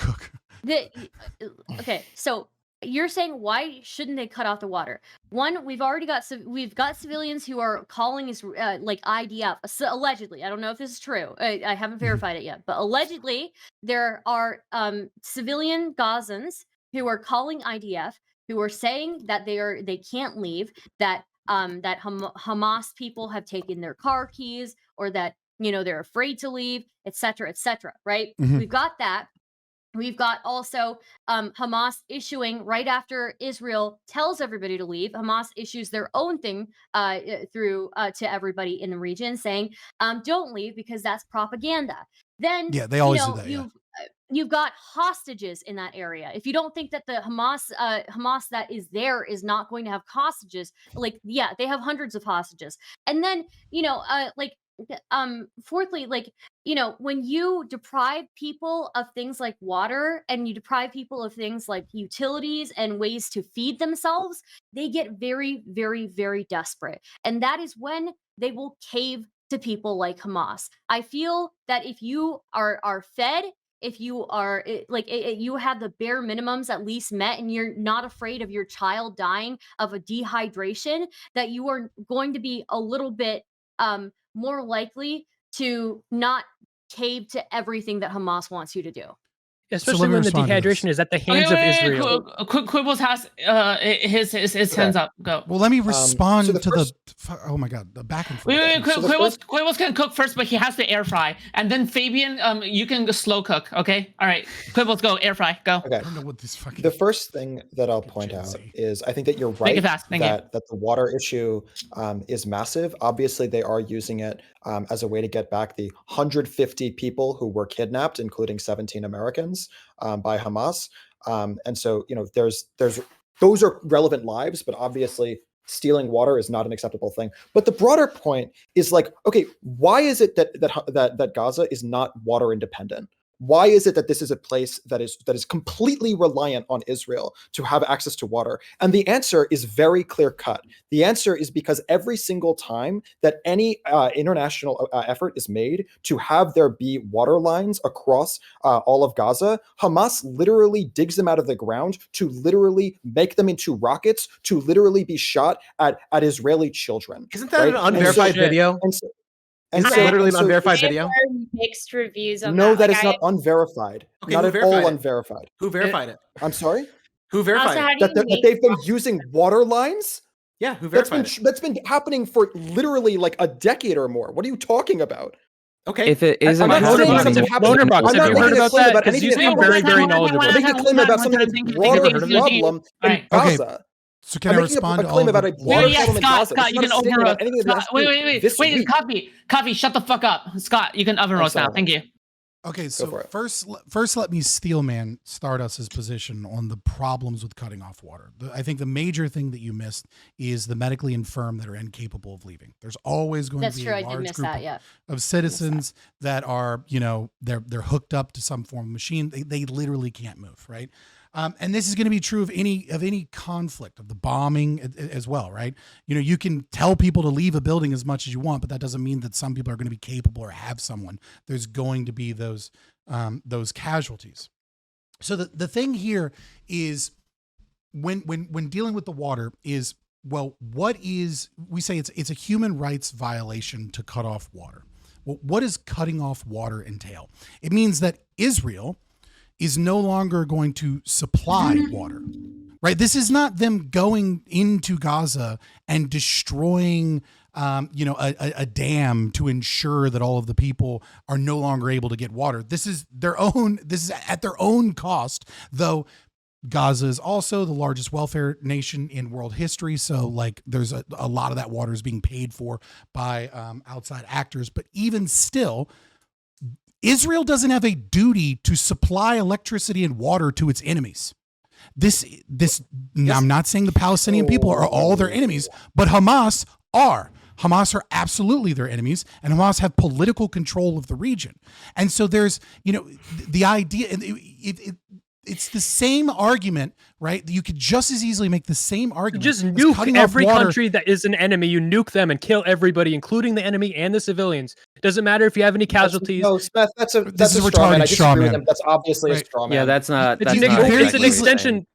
her cook. so you're saying why shouldn't they cut off the water? One, we've got civilians who are calling us like IDF, allegedly. I don't know if this is true. I haven't verified it yet, but allegedly there are civilian Gazans who are calling IDF, who are saying that they can't leave, that Hamas people have taken their car keys, or that they're afraid to leave, etc., right? Mhm. We've got that. We've got also Hamas issuing, right after Israel tells everybody to leave, Hamas issues their own thing through to everybody in the region, saying, "Don't leave because that's propaganda." Then Yeah, they always do that. Yeah. you've got hostages in that area. If you don't think that the Hamas that is there is not going to have hostages, like they have hundreds of hostages. And then fourthly, when you deprive people of things like water, and you deprive people of things like utilities and ways to feed themselves, they get very, very, very desperate. And that is when they will cave to people like Hamas. I feel that if you are fed, if you are you have the bare minimums at least met, and you're not afraid of your child dying of a dehydration, that you are going to be a little bit more likely to not cave to everything that Hamas wants you to do. Especially me when the respond to this. dehydration is at the hands of Israel. Quibbles has his hands up. Go. Well, let me respond so the to first- oh my God, the back and forth. Wait. So the Quibbles can cook first, but he has to air fry, and then Fabian, you can go slow cook. Okay. All right. Quibbles, go air fry. Go. Okay. I don't know what this fucking. The first thing that I'll point Gen out Z. is I think that you're Make right it fast. Thank you. that the water issue is massive. Obviously, they are using it as a way to get back the 150 people who were kidnapped, including 17 Americans, by Hamas. And so, there's those are relevant lives, but obviously stealing water is not an acceptable thing. But the broader point is like, okay, why is it that Gaza is not water independent? Why is it that this is a place that is completely reliant on Israel to have access to water? And the answer is very clear cut. The answer is because every single time that any international effort is made to have there be water lines across all of Gaza, Hamas literally digs them out of the ground to literally make them into rockets to literally be shot at Israeli children. Isn't that right? an unverified so- video? And Is so, that literally and an so- unverified There video? were mixed reviews of No, that. that Like, is not unverified. Okay, Not who at verified all it? unverified. Who verified it? I'm sorry? Who verified Also, it? how do That, you that make they've been using water lines? Yeah, who That's verified it? that's been happening for literally like a decade or more. What are you talking about? Okay. If it isn't I'm not saying happening, something happened. Loner Bucks, I'm have not you making heard a about claim that? about Because anything you that's seem happened very, in very Israel. knowledgeable. I'm making a claim about something that's Thank you. broader Never heard of that? problem in Okay. Gaza. So can I'm I making respond a to all claim of about a the- water Yeah, problem in Scott, Gaza. This is you not can a statement overrule. about anything that has Scott, to do wait. this week. Coffee, shut the fuck up. Scott, you can oven roast now. sorry. Thank you. Okay, for so it. first, let me steelman Stardust's position on the problems with cutting off water. I think the major thing that you missed is the medically infirm that are incapable of leaving. There's always going That's to be true. a I did large miss group that. Yeah. of citizens that are, they're hooked up to some form of machine. They literally can't move, right? And this is going to be true of any conflict, of the bombing as well, right? You can tell people to leave a building as much as you want, but that doesn't mean that some people are going to be capable or have someone. There's going to be those casualties. So the thing here is when dealing with the water is, well, we say it's a human rights violation to cut off water. Well, what does cutting off water entail? It means that Israel is no longer going to supply water. Right? This is not them going into Gaza and destroying a dam to ensure that all of the people are no longer able to get water. This is at their own cost, though Gaza is also the largest welfare nation in world history. So like there's a lot of that water is being paid for by outside actors. But even still, Israel doesn't have a duty to supply electricity and water to its enemies. I'm not saying the Palestinian people are all their enemies, but Hamas are. Hamas are absolutely their enemies, and Hamas have political control of the region. And so there's, the idea, and it's the same argument, right? You could just as easily make the same argument. You just nuke every country that is an enemy. You nuke them and kill everybody, including the enemy and the civilians. Doesn't matter if you have any casualties. No, Smith, that's a straw man. I disagree with him. That's obviously a straw man. Yeah, that's not. It's an extension.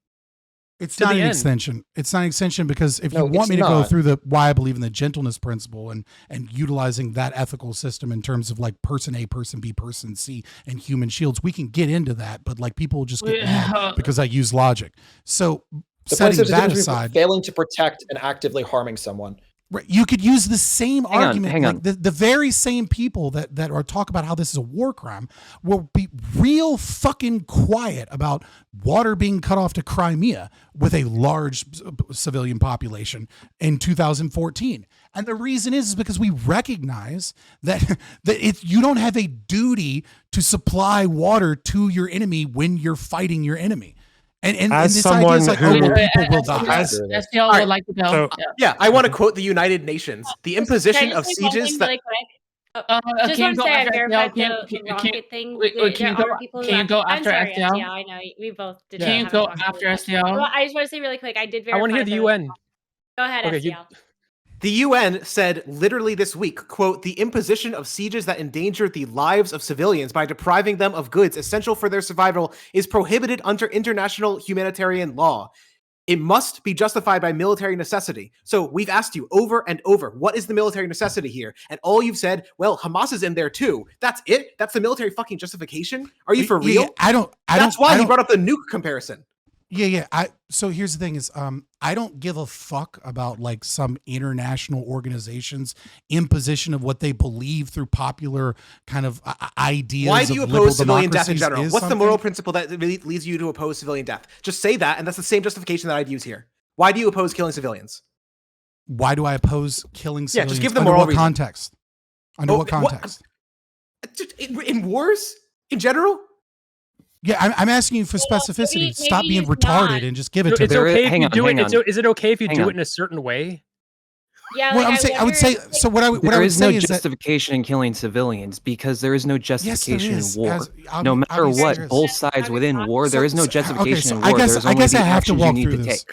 It's not an extension. It's not an extension because if you want me to go through why I believe in the gentleness principle and utilizing that ethical system in terms of like person A, person B, person C, and human shields, we can get into that. But like people will just get mad because I use logic. So setting that aside, failing to protect and actively harming someone. Right. You could use the same argument. Like the very same people that are talk about how this is a war crime will be real fucking quiet about water being cut off to Crimea with a large civilian population in 2014. And the reason is because we recognize that you don't have a duty to supply water to your enemy when you're fighting your enemy. And this idea is like, people will die. STL would like to know. Yeah, I want to quote the United Nations. The imposition of sieges that... Just want to say I verified the rocket thing. Can you go after STL? Yeah, I know. We both did. Can you go after STL? Well, I just want to say really quick, I did verify. I want to hear the UN. Go ahead, STL. The UN said literally this week, quote, the imposition of sieges that endanger the lives of civilians by depriving them of goods essential for their survival is prohibited under international humanitarian law. It must be justified by military necessity. So we've asked you over and over, what is the military necessity here? And all you've said, well, Hamas is in there too. That's it? That's the military fucking justification? Are you for real? That's why he brought up the nuke comparison. Yeah. So here's the thing is, I don't give a fuck about like some international organization's imposition of what they believe through popular kind of ideas. Why do you oppose civilian death in general? What's the moral something? principle that really leads you to oppose civilian death? Just say that, and that's the same justification that I'd use here. Why do you oppose killing civilians? Why do I oppose killing civilians? Yeah, just give the moral reason. Context. Under what context? In wars? In general? Yeah, I'm asking you for specificity. Stop being retarded and just give it to me. It's okay if you do it. Is it okay if you do it in a certain way? Yeah, well, I would say. So what I would say is there is no justification in killing civilians because there is no justification in war. No matter what, both sides within war, there is no justification in war. I guess I have to walk through this.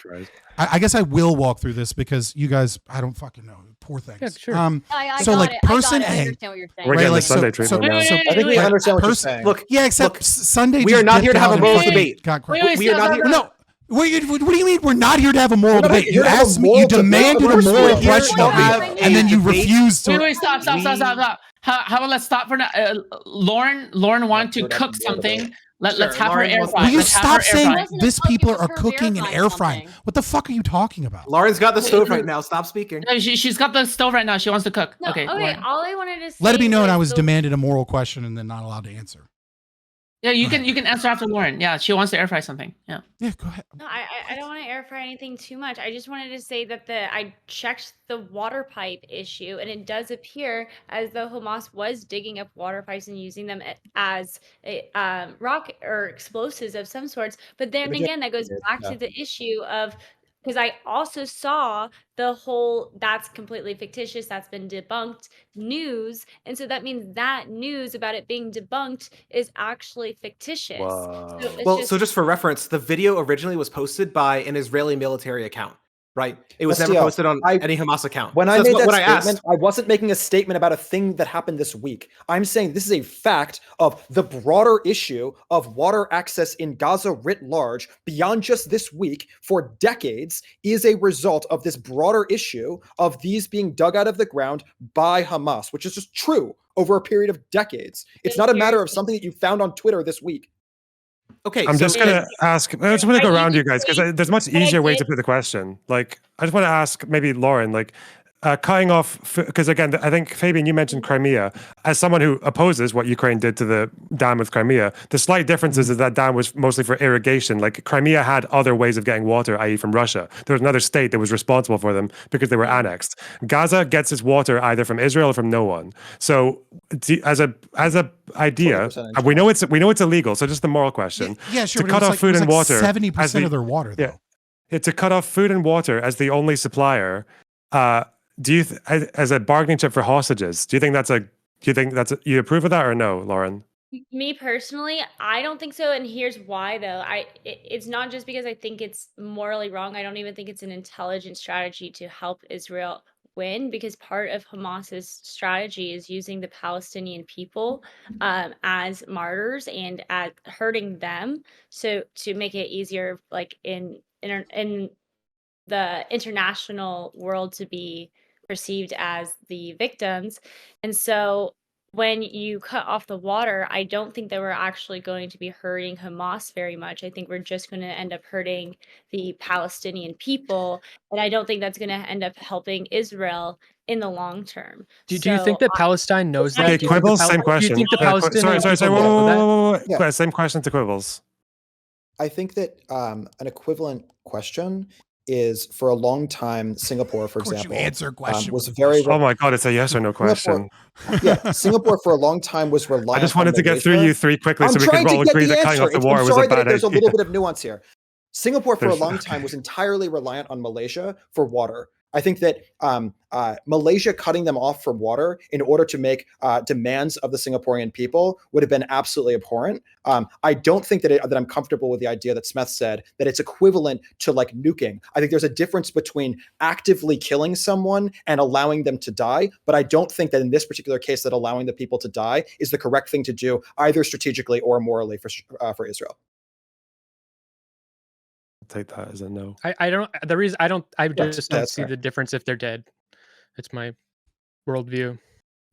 I guess I will walk through this because you guys, I don't fucking know. Poor things. Yeah, sure. So like person A, I understand what you're saying. We're getting the Sunday treatment now. I think we understand what you're saying. Look, except Sunday. We are not here to have a moral debate. We are not here. No. What do you mean we're not here to have a moral debate? You asked me, you demanded a moral question of me, and then you refused to. Wait, stop. How about let's stop for now? Lauren wanted to cook something. Let's have her air fry. Will you stop saying this people are cooking and air frying? What the fuck are you talking about? Lauren's got the stove right now. Stop speaking. No, she's got the stove right now. She wants to cook. No, okay. All I wanted to say let it be known I was demanded a moral question and then not allowed to answer. Yeah, you can answer after Lauren. Yeah, she wants to air fry something. Yeah. Yeah, go ahead. No, I don't want to air fry anything too much. I just wanted to say that I checked the water pipe issue, and it does appear as though Hamas was digging up water pipes and using them as rock or explosives of some sorts. But then again, that goes back to the issue of, because I also saw the whole that's completely fictitious, that's been debunked news. And so that means that news about it being debunked is actually fictitious. So just for reference, the video originally was posted by an Israeli military account, right? It was never posted on any Hamas account. When I made that statement, I wasn't making a statement about a thing that happened this week. I'm saying this is a fact of the broader issue of water access in Gaza writ large, beyond just this week, for decades, is a result of this broader issue of these being dug out of the ground by Hamas, which is just true over a period of decades. It's not a matter of something that you found on Twitter this week. Okay, I'm so just gonna ask. I just want to go around you guys because there's a much but I easier way to did- put the question. Like, I just want to ask maybe Lauren, like, cutting off because again, I think Fabian, you mentioned Crimea. As someone who opposes what Ukraine did to the dam with Crimea, the slight difference is that dam was mostly for irrigation. Like Crimea had other ways of getting water, i.e., from Russia. There was another state that was responsible for them because they were annexed. Gaza gets its water either from Israel or from no one. So, as a idea, 20% we know it's illegal. So just the moral question. Yeah, sure. To But cut it was off like, food and water, 70% of their water, though. Yeah, to cut off food and water as the only supplier. Do you, as a bargaining chip for hostages, do you think you approve of that or no, Lauren? Me personally, I don't think so, and here's why though. It's not just because I think it's morally wrong. I don't even think it's an intelligent strategy to help Israel win, because part of Hamas's strategy is using the Palestinian people as martyrs and at hurting them, so to make it easier, like in the international world, to be perceived as the victims. And so when you cut off the water, I don't think that we're actually going to be hurting Hamas very much. I think we're just going to end up hurting the Palestinian people. And I don't think that's going to end up helping Israel in the long term. Do you think that Palestine knows that? Okay, Do you think Quibbles, same question. Do you think the Palestinian sorry, people know that? Yeah. Same question to Quibbles. I think that an equivalent question is, for a long time, Singapore, for example, was very. Oh my God, it's a yes or no question. Singapore for a long time was reliant. I just wanted to get through you three quickly so we could all agree that cutting off the water was a bad idea. There's a little bit of nuance here. Singapore for a long time was entirely reliant on Malaysia for water. I think that Malaysia cutting them off from water in order to make demands of the Singaporean people would have been absolutely abhorrent. I don't think that I'm comfortable with the idea that Smith said that it's equivalent to like nuking. I think there's a difference between actively killing someone and allowing them to die. But I don't think that in this particular case that allowing the people to die is the correct thing to do, either strategically or morally for Israel. Take that as a no. I just don't see the difference if they're dead. It's my worldview.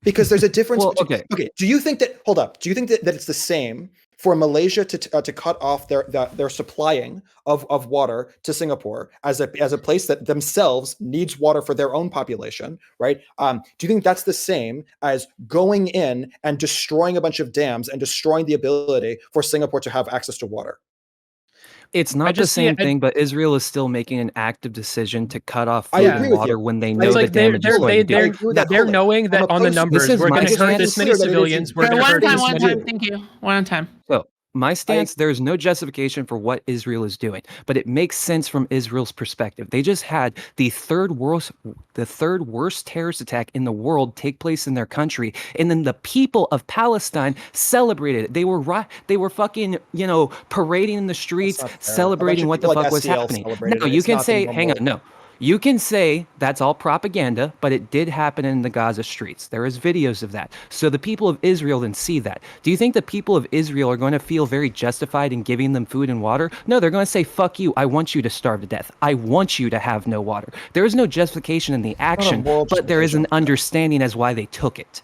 Because there's a difference. Well, okay. Do you think that? Hold up. Do you think that it's the same for Malaysia to cut off their supplying of water to Singapore as a place that themselves needs water for their own population, right? Do you think that's the same as going in and destroying a bunch of dams and destroying the ability for Singapore to have access to water? It's not the same thing, but Israel is still making an active decision to cut off food and water when they know the damage is going to be. They're knowing that on the numbers, we're going to hurt this many civilians. We're going to hurt this many. Thank you. One at a time. So my stance, there is no justification for what Israel is doing, but it makes sense from Israel's perspective. They just had the third worst terrorist attack in the world take place in their country, and then the people of Palestine celebrated it. They were fucking, parading in the streets, celebrating what the fuck was happening. No, you can say, hang on, no. You can say that's all propaganda, but it did happen in the Gaza streets. There is videos of that. So the people of Israel then see that. Do you think the people of Israel are going to feel very justified in giving them food and water? No, they're going to say, fuck you. I want you to starve to death. I want you to have no water. There is no justification in the action, but there is an understanding as why they took it.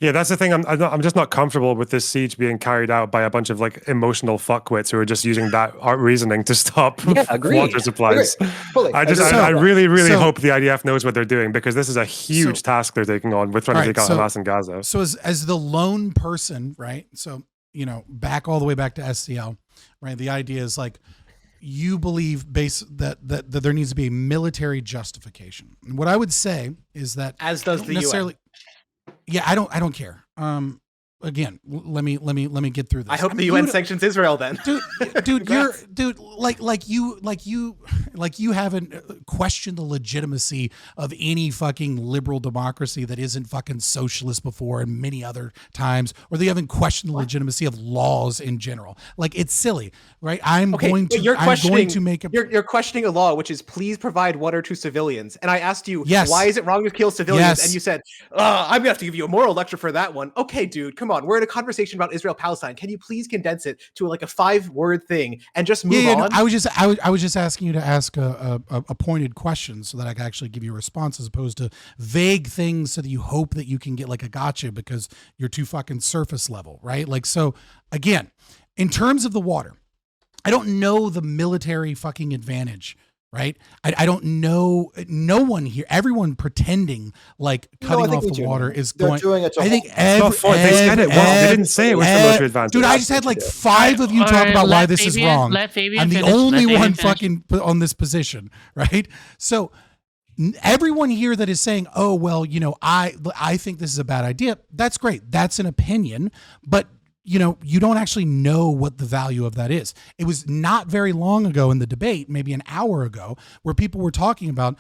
Yeah, that's the thing. I'm just not comfortable with this siege being carried out by a bunch of like emotional fuckwits who are just using that reasoning to stop water supplies. I really hope the IDF knows what they're doing, because this is a huge task they're taking on with trying to take out Hamas and Gaza. So as the lone person, right? So back all the way back to SCL, right? The idea is like, you believe that there needs to be a military justification. And what I would say is that, as does the UN. Yeah, I don't care. Again, let me get through this. I hope the UN sanctions Israel then. Dude, you haven't questioned the legitimacy of any fucking liberal democracy that isn't fucking socialist before, and many other times, or that you haven't questioned the legitimacy of laws in general. Like, it's silly, right? You're questioning a law which is please provide water to civilians, and I asked you, why is it wrong to kill civilians? And you said, I'm gonna have to give you a moral lecture for that one. Okay, dude, come on. We're in a conversation about Israel-Palestine. Can you please condense it to like a 5-word thing and just move on? No, I was just asking you to ask a pointed question so that I can actually give you a response, as opposed to vague things so that you hope that you can get like a gotcha because you're too fucking surface level, right? Like, so again, in terms of the water, I don't know the military fucking advantage, right? I don't know. No one here, everyone pretending like cutting off the water is They're going. doing it to I think They said it was. They didn't say it was the military advantage. Dude, I just had like 5 of you talk about why this is wrong. I'm the only one fucking on this position, right? So everyone here that is saying, oh, well, you know, I think this is a bad idea. That's great. That's an opinion. But you know, you don't actually know what the value of that is. It was not very long ago in the debate, maybe an hour ago, where people were talking about,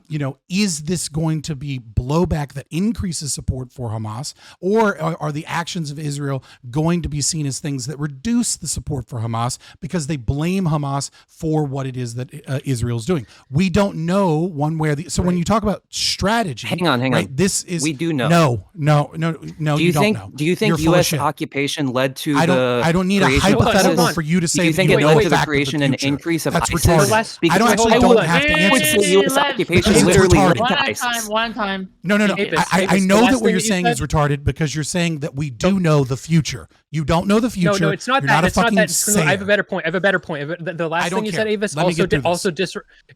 you know, is this going to be blowback that increases support for Hamas, or are the actions of Israel going to be seen as things that reduce the support for Hamas because they blame Hamas for what it is that Israel's doing? We don't know one way or the. So when you talk about strategy, hang on. This is we do know. No. Do you think? Don't know. Do you think U.S. occupation led to I don't need a hypothetical for you to say. Do you think it led to the creation and increase of That's ISIS? retarded. I don't actually don't have to answer this. U.S. occupation literally led to ISIS. One time. No. I know that what you're saying is retarded because you're saying that we do know the future. You don't know the future. No, it's not you're that. Not It's not that. sayer. I have a better point. The last thing you said, Avis,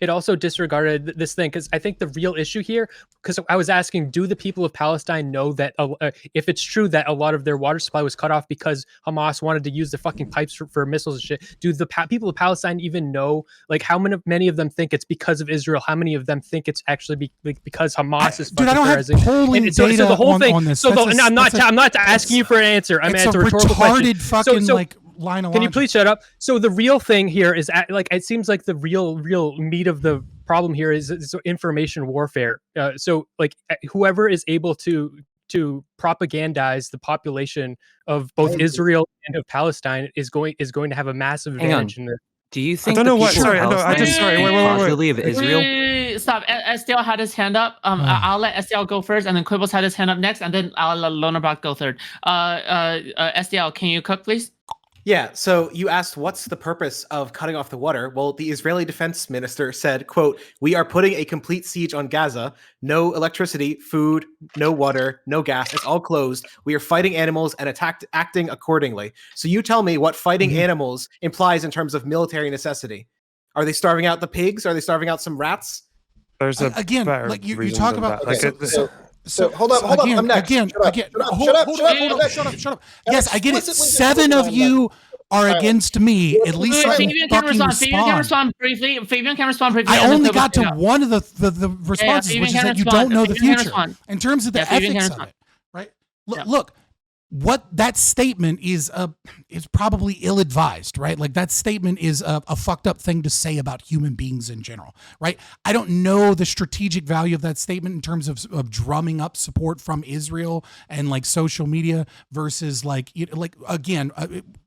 also disregarded this thing, because I think the real issue here, because I was asking, do the people of Palestine know that if it's true that a lot of their water supply was cut off because Hamas wanted to use the fucking pipes for missiles and shit? Do the people of Palestine even know? Like, how many of them think it's because of Israel? How many of them think it's actually because Hamas is fucking terrorizing? So the whole thing. On this. I'm not asking you for an answer. I'm asking a rhetorical retarded fucking line of Can you please shut up? So the real thing here is like, it seems like the real meat of the problem here is information warfare. So like whoever is able to propagandize the population of both Israel and of Palestine is going to have a massive advantage in this. Do you think? I don't know what. Sorry, Wait. Of Israel. Stop. SDL had his hand up. I'll let SDL go first, and then Quibbles had his hand up next, and then I'll let Lonerbach go third. SDL, can you cook, please? Yeah, so you asked what's the purpose of cutting off the water? Well, the Israeli defense minister said, quote, "We are putting a complete siege on Gaza. No electricity, food, no water, no gas. It's all closed. We are fighting animals and acting accordingly." So you tell me what fighting animals implies in terms of military necessity. Are they starving out the pigs? Are they starving out some rats? There's again, like you talk about. So hold up. I'm next. Shut up. Yes, I get it. 7 of you are against me. At least Fabian can respond briefly. I only got to one of the responses, which is that you don't know the future. In terms of the ethics of it, right? Look. What that statement is probably ill-advised, right? Like that statement is a fucked up thing to say about human beings in general, right? I don't know the strategic value of that statement in terms of drumming up support from Israel and like social media versus like again,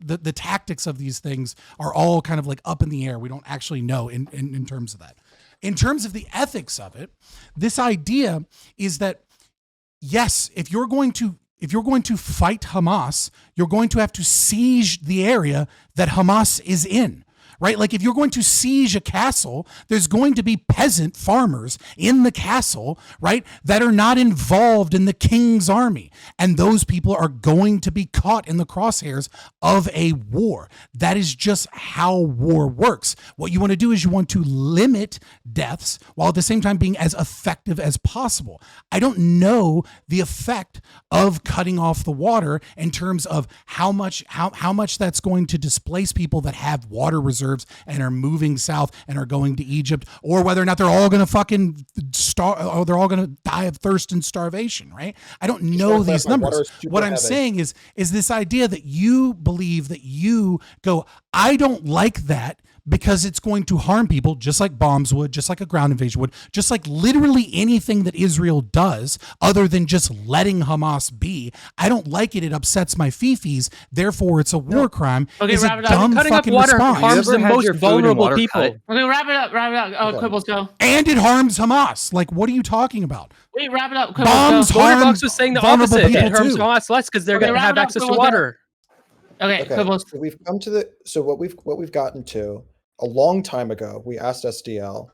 the tactics of these things are all kind of like up in the air. We don't actually know in terms of that. In terms of the ethics of it, this idea is that yes, if you're going to fight Hamas, you're going to have to siege the area that Hamas is in, right? Like if you're going to siege a castle, there's going to be peasant farmers in the castle, right? That are not involved in the king's army. And those people are going to be caught in the crosshairs of a war. That is just how war works. What you want to do is you want to limit deaths while at the same time being as effective as possible. I don't know the effect of cutting off the water in terms of how much that's going to displace people that have water reserves and are moving south and are going to Egypt, or whether or not they're all going to fucking starve, or they're all going to die of thirst and starvation, right? I don't know these numbers. What I'm saying is this idea that you believe that you go, I don't like that because it's going to harm people, just like bombs would, just like a ground invasion would, just like literally anything that Israel does other than just letting Hamas be. I don't like it. It upsets my fifis. Therefore, it's a war crime. Okay, is wrap a it up. dumb Cutting fucking up water response. harms the most vulnerable people. Okay, wrap it up. Quibbles, go. And it harms Hamas. Like, what are you talking about? Wait, wrap it up. Quibbles, bombs harm Box was saying the vulnerable opposite. It people harms too. Hamas less because they're going to have access to water. Okay, Quibbles. So we've come to what we've gotten to a long time ago. We asked SDL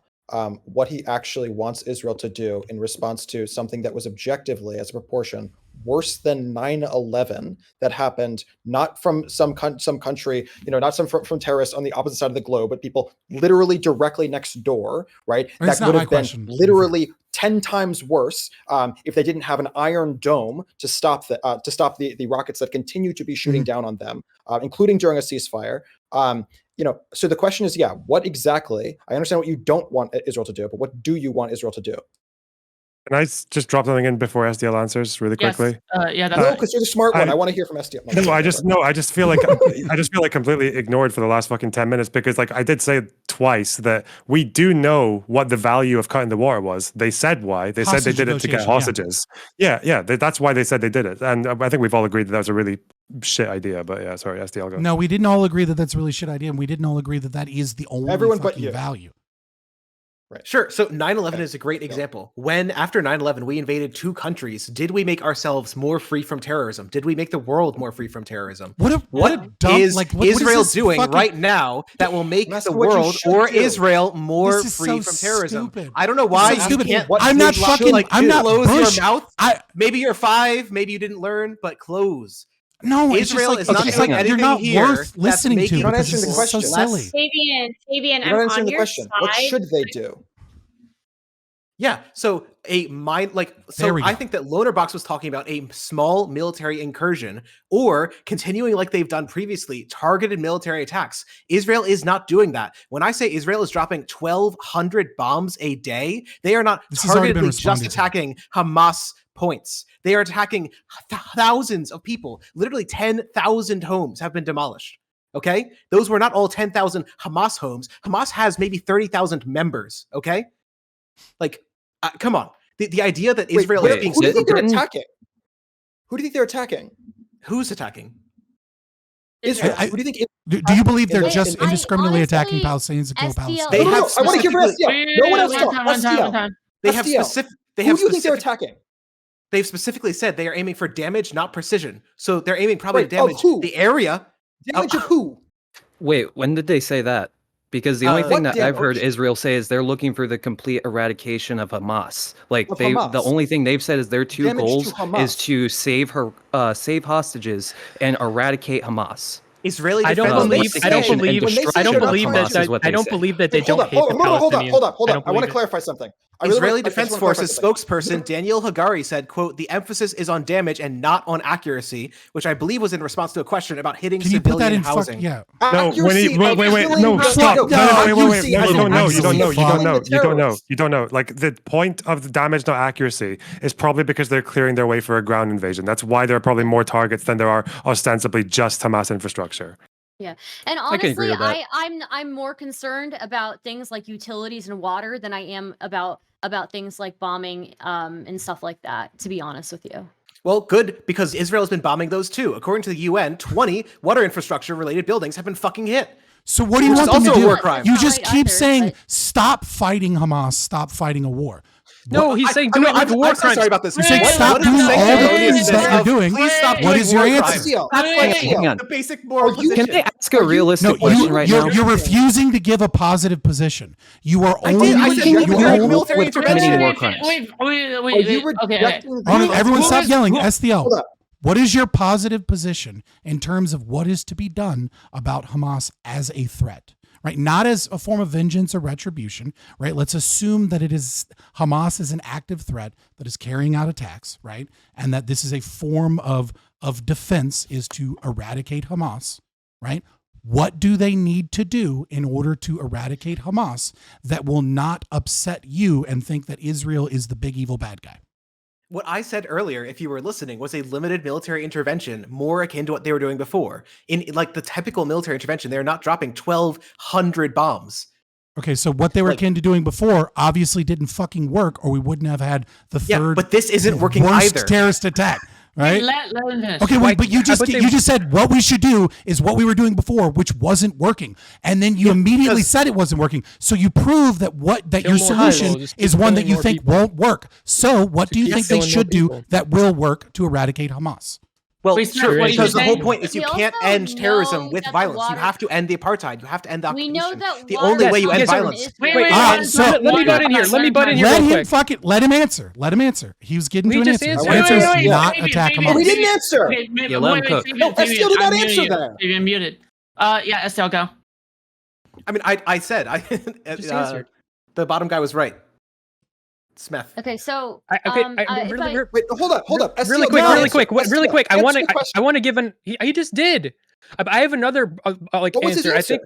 what he actually wants Israel to do in response to something that was objectively, as a proportion, worse than 9/11 that happened not from some country, not from terrorists on the opposite side of the globe, but people literally directly next door, right? That's That not would my have been question. literally 10 times worse if they didn't have an iron dome to stop the rockets that continue to be shooting down on them, including during a ceasefire. So the question is, what exactly? I understand what you don't want Israel to do, but what do you want Israel to do? Can I just drop something in before SDL answers really quickly? Yeah, that's No, fine. because you're the smart one. I want to hear from SDL. No, I just feel like completely ignored for the last fucking 10 minutes because like I did say twice that we do know what the value of cutting the war was. They said why. They said they Hostage did it to get negotiation, hostages. Yeah. That's why they said they did it. And I think we've all agreed that was a really shit idea. But yeah, sorry, SDL go. No, we didn't all agree that that's a really shit idea, and we didn't all agree that that is the only Everyone but fucking you. value. Right. Sure. So 9/11 is a great example. When after 9/11 we invaded 2 countries, did we make ourselves more free from terrorism? Did we make the world more free from terrorism? What a dumb, is like, what is Israel this doing fucking- right now that will make That's the what you world should or do. Israel more This is free so from terrorism? stupid. I don't know why This is so you stupid. can't. I'm not fucking. I'm not close Bush. your mouth. I Maybe you're 5. Maybe you didn't learn, but close. no. It's Israel just is like, not it's doing like anything you're not here worth that's listening to making You're not because answering this the is so question. silly. Fabian, You're not I'm answering on the your question. What side. should they do? Yeah, so There we I go. think that Loanerbox was talking about a small military incursion or continuing like they've done previously, targeted military attacks. Israel is not doing that. When I say Israel is dropping 1,200 bombs a day, they are not This has already been targetedly just responded to. attacking Hamas points. They are attacking thousands of people. Literally 10,000 homes have been demolished. Okay? Those were not all 10,000 Hamas homes. Hamas has maybe 30,000 members. Okay? Like, come on. The idea that Israel is being Who do you think they're didn't- attacking? Who do you think they're attacking? who's attacking? Israel. I- Who do you think? Do you believe they're I- just I indiscriminately attacking honestly, Palestinians to kill SDL Palestinians? They No, have I want to hear from specifically- SDL. No one else talk. One SDL. time. They have SDL. specific. Who do you think they're attacking? They've specifically said they are aiming for damage, not precision. So they're aiming probably Right, to damage who? the area. Damage of who? Wait, when did they say that? Because the only thing What that I've heard damage? Israel say is they're looking for the complete eradication of Hamas. Like Of the Hamas. only thing they've said is their two Damage to goals Hamas. is to save hostages and eradicate Hamas. Israeli I don't defense believe. ministry I don't and believe. destruction I don't of believe Hamas that. is what I they don't say. believe that they Hold don't up, hate the hold Palestinians. up. I don't want to believe it. clarify something. Israeli I just Defense wanna clarify Forces something. spokesperson Daniel Hagari said, quote, the emphasis is on damage and not on accuracy, which I believe was in response to a question about hitting Can you put that civilian in housing. Yeah. No, when he Accuracy wait, of wait, killing no, the- stop. no, No, wait, accuracy no, of you don't know, you don't know, you don't killing know, the you don't know, terrorists. you don't know. Like the point of the damage, not accuracy, is probably because they're clearing their way for a ground invasion. That's why there are probably more targets than there are ostensibly just Hamas infrastructure. Yeah, and I can agree honestly, with that. I'm more concerned about things like utilities and water than I am about things like bombing and stuff like that. To be honest with you. Well, good, because Israel has been bombing those too. According to the UN, 20 water infrastructure related buildings have been fucking hit. So what do you Which want is them to also a do? war crime. You That's just not right keep either, saying, but- "Stop fighting Hamas. Stop fighting a war." No, he's saying do it with war I'm so crimes. sorry about this. You're saying What- stop what is doing the all the sanctimonious things that of, you're doing. Please stop What doing is your war answer? crimes. SDL. That's like Hang on. the basic moral Are you- position. Can I ask a realistic No, question right now? you're refusing to give a positive position. You are I only. did. I said you you're were only- military with intervention. committing war crimes. Wait. Are you Okay. rejecting the- Hold on, everyone Who stop is- yelling. who- SDL. Hold up. What is your positive position in terms of what is to be done about Hamas as a threat? Right? Not as a form of vengeance or retribution, right? Let's assume that it is Hamas is an active threat that is carrying out attacks, right? And that this is a form of defense is to eradicate Hamas, right? What do they need to do in order to eradicate Hamas that will not upset you and think that Israel is the big evil bad guy? What I said earlier, if you were listening, was a limited military intervention, more akin to what they were doing before. In like the typical military intervention, they're not dropping 1,200 bombs. Okay, so what they were Like- akin to doing before obviously didn't fucking work, or we wouldn't have had the Yeah, third but this isn't working worst either. terrorist attack, right? Let him finish. Okay, wait, but you just but they- you just said what we should do is what we were doing before, which wasn't working, and then you immediately because- said it wasn't working. So you prove that Kill your more solution people, just keep is one that killing you more think people. won't work. So what do you keep think they killing more should do people. that will work to eradicate Hamas? Well, Wait, Smith, sure, what did you because the whole say? point is you We can't also end terrorism know with that the violence. You water- have to end the apartheid. You have to end the We occupation. know that The water only way you end Yes, sir. violence. Wait, so- let me butt in here. Let me butt in here Let real him quick. fucking let him answer. Let him answer. He was getting We to an just answer. His answered. answer is Wait, not Fabian, attack Fabian, Hamas. We didn't answer. Okay, Yeah, let him cook. No, Estiel did not answer that. Fabian muted. Yeah, Estelle, go. I mean, I said Just answered. the bottom guy was right. Smith. Okay, so Wait, hold up. Estiel Really did quick, not really answer. quick, really Estiel, quick. I answer want the question. to. I want to give an. He just did. I have another What was his answer. I think.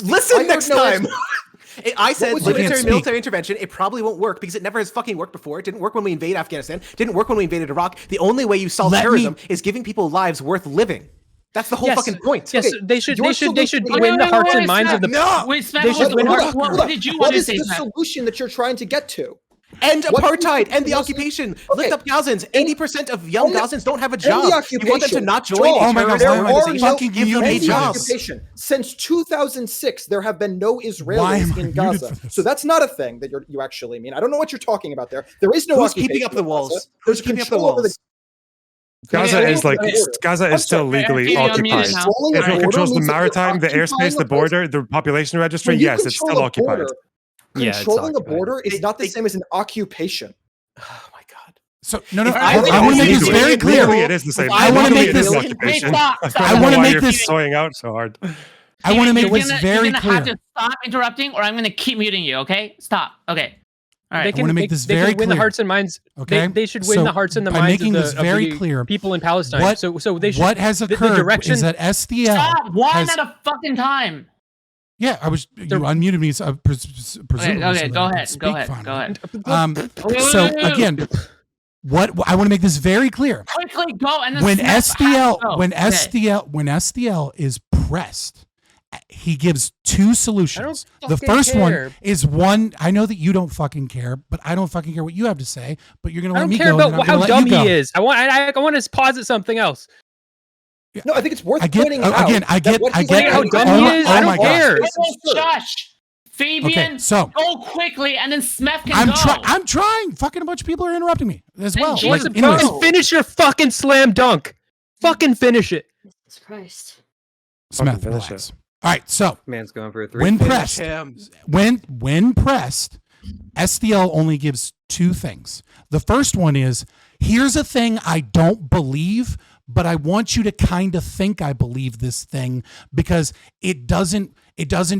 Listen I heard next no time. answer. I said was your answer? military intervention. It probably won't work because it never has fucking worked before. It didn't work when we invaded Afghanistan. Didn't work when we invaded Iraq. The only way you solve terrorism is giving people lives worth living. That's the whole fucking point. Yes, Okay, they should you're win the hearts and minds of the. Wait, Smith, They should win what, hearts- what did you want What to is say, the Smith? solution that you're trying to get to? End What do you apartheid. think End the the most- occupation. Okay. Lift up Gazans. 80% of young End the- Gazans don't have a end the job. You want them to occupation. not join Joel, a oh my God, terrorist why There am I are organization? fucking Give them a end the job. occupation. Since 2006, there have been no Why am Israelis I in muted Gaza. for this? So that's not a thing that you actually mean. I don't know what you're talking about there. There is no Who's occupation keeping up the in Gaza. walls? There's Who's keeping up the control over walls? Gaza Okay, is like okay. Gaza I'm is still sorry. legally You're occupied. muted now. Controlling a Israel border controls the means that you're maritime, the airspace, occupying the a place. border, the population registry. When you Yes, it's control still a occupied. border, Yeah, it's controlling a occupied. border is not the They- same as an occupation. Oh my god. So no, If I, I I think want to it's make this legally- very clear. Legally, it is the same. I wanna Legally, make it is this- occupation. Stop, I stop. don't I know wanna why make you're this- sewing out so hard. I want to make You're this gonna- very You're gonna clear. have to stop interrupting, or I'm gonna keep muting you. Okay, stop. Okay. All They right. can, wanna make they, this they very can win the clear. hearts and minds. Okay, They should win So the hearts and the by minds making of this the, very of the clear, people in Palestine. what- So they should. what has the occurred direction, is that SDL Stop one has, at a fucking time. yeah, I was you unmuted me, so presumably. Okay, so that go I could ahead. Go speak ahead. finally. Go ahead. Um, so again, what I want to make this very clear. Quickly go and then When Smith has to SDL go. when Okay. SDL is pressed, he gives two solutions. The fucking first care. one is one. I know that you don't fucking care, but I don't fucking care what you have to say. But you're gonna I let don't me care go. and I'm about gonna how let dumb you go. he is. I want to posit something else. No, I think it's worth I get pointing again. out. I that get. what I he's get saying how is dumb not he is. based I on don't care. facts. Oh, shush. Fabian, Okay, so go quickly, and then Smith can I'm go. trying. I'm trying. Fucking a bunch of people are interrupting me as Then well. Jesus Like, anyways, Christ. Finish your fucking slam dunk. Fucking finish it. Jesus Christ. Smith, Fucking finish relax. All right, so Man's going for a three. when Finish pressed, him. when pressed, SDL only gives two things. The first one is, here's a thing I don't believe, but I want you to kind of think I believe this thing because it doesn't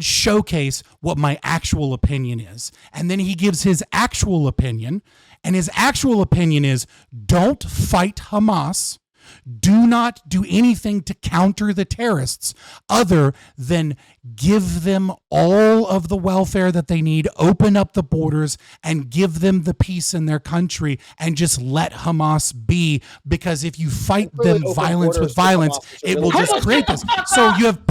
showcase what my actual opinion is. And then he gives his actual opinion, and his actual opinion is, don't fight Hamas. Do not do anything to counter the terrorists other than give them all of the welfare that they need, open up the borders, and give them the peace in their country, and just let Hamas be. Because if you fight Really them open violence borders with with violence, Hamas is a it will really just good create idea. this. So you have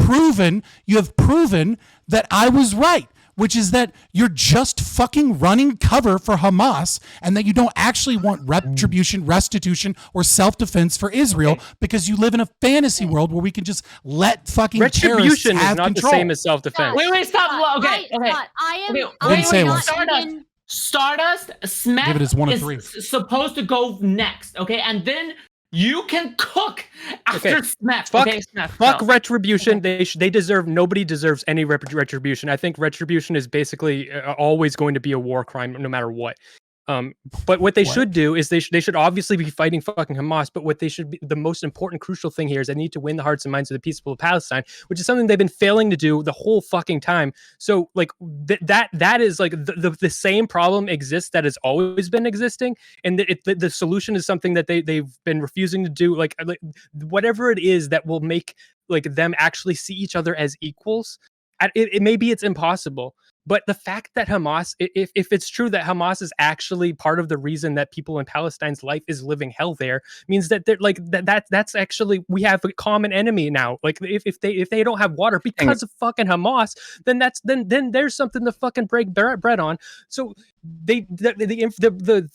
proven that I was right, which is that you're just fucking running cover for Hamas and that you don't actually want retribution, restitution, or self-defense for Israel because you live in a fantasy world where we can just let fucking terrorists Retribution is have not control. the same as self-defense. Wait, stop. Scott, Okay, okay. Scott, I am. Okay, I didn't say it not was. Stardust, Smith Give it as 1 of is 3. supposed to go next, okay? And then you can cook after Okay. Smith. Fuck- Okay, Smith. Fuck go. retribution. They deserve. Nobody deserves any retribution. I think retribution is basically always going to be a war crime, no matter what. But what they should do is they should obviously be fighting fucking Hamas. But what they should be, the most important, crucial thing here is they need to win the hearts and minds of the people of Palestine, which is something they've been failing to do the whole fucking time. So like that is like the same problem exists that has always been existing, and the solution is something that they've been refusing to do. Like whatever it is that will make like them actually see each other as equals. Maybe it's impossible. But the fact that Hamas, if it's true that Hamas is actually part of the reason that people in Palestine's life is living hell there, means that they're like that's actually, we have a common enemy now. Like if they don't have water because of fucking Hamas, then then there's something to fucking break bread on. So the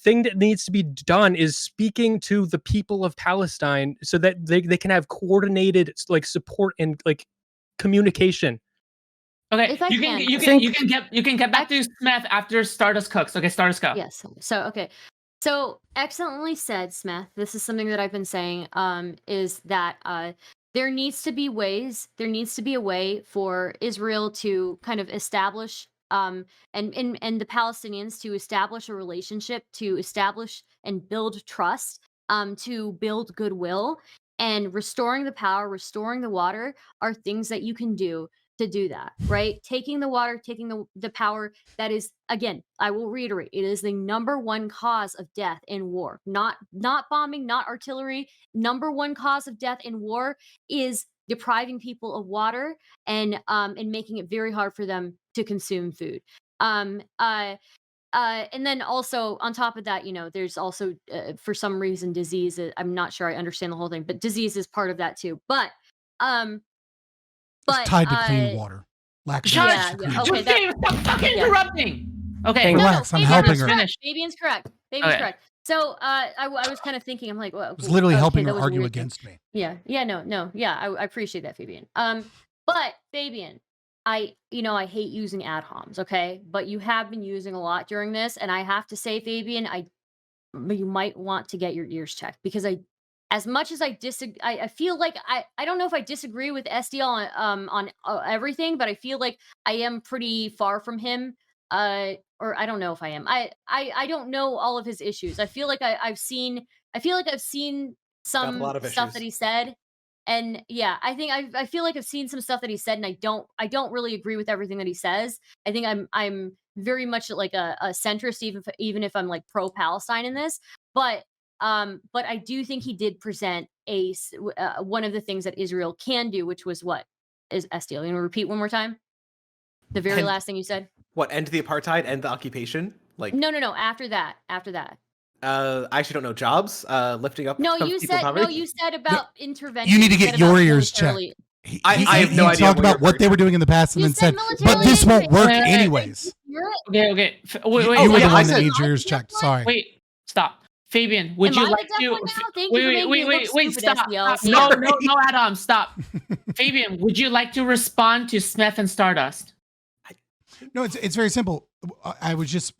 thing that needs to be done is speaking to the people of Palestine so that they can have coordinated like support and like communication. Okay, If I you can, can get back to Smith after Stardust cooks. Okay, Stardust go. Yes. So okay. So excellently said, Smith. This is something that I've been saying. Is that there needs to be ways. There needs to be a way for Israel to kind of establish, and the Palestinians to establish a relationship, to establish and build trust, to build goodwill, and restoring the power, restoring the water are things that you can do to do that, right? Taking the water, taking the power, that is, again, I will reiterate, it is the number one cause of death in war. Not bombing, not artillery. Number one cause of death in war is depriving people of water and making it very hard for them to consume food. Um, uh, and then also on top of that, there's also for some reason disease. I'm not sure I understand the whole thing, but disease is part of that too. But um, It's tied to clean water. Lack of Shut access to clean water. Okay, stop fucking interrupting. Okay, Relax, I'm Fabian helping is her. correct. Fabian's correct. Fabian's Okay. correct. So I was kind of thinking, I'm like, well, I was literally helping that her was a argue weird thing. against me. Yeah, no, yeah, I appreciate that, Fabian. But Fabian, I hate using ad homs, okay? But you have been using a lot during this, and I have to say, Fabian, you might want to get your ears checked, because as much as I disagree, I feel like I don't know if I disagree with SDL on everything, but I feel like I am pretty far from him. Or I don't know if I am. I don't know all of his issues. I feel like I've seen Got a lot some of stuff that issues. he said. And yeah, I think I feel like I've seen some stuff that he said, and I don't really agree with everything that he says. I think I'm very much like a centrist, even if I'm like pro Palestine in this. But I do think he did present one of the things that Israel can do, which was what is SDL. You want to repeat one more time? The very last thing you said. What, end the apartheid, end the occupation? Like No. After that. I actually don't know, jobs, lifting up. No, some you people in said poverty? about intervention. You need to said get your about ears checked. militarily- I have no he idea talked what you're about what they were doing in the past and You then said said, but this won't militarily work accurate. anyways. Okay. Wait, You wait, were the yeah, I one that said- needs your ears checked. Sorry. wait, stop. Fabian, would Am you I like the deaf to one now? Thank you for making me look wait, stupid, stop. SDL. Stop. No, Adam, stop. Fabian, would you like to respond to Smith and Stardust? No, it's very simple. I was just,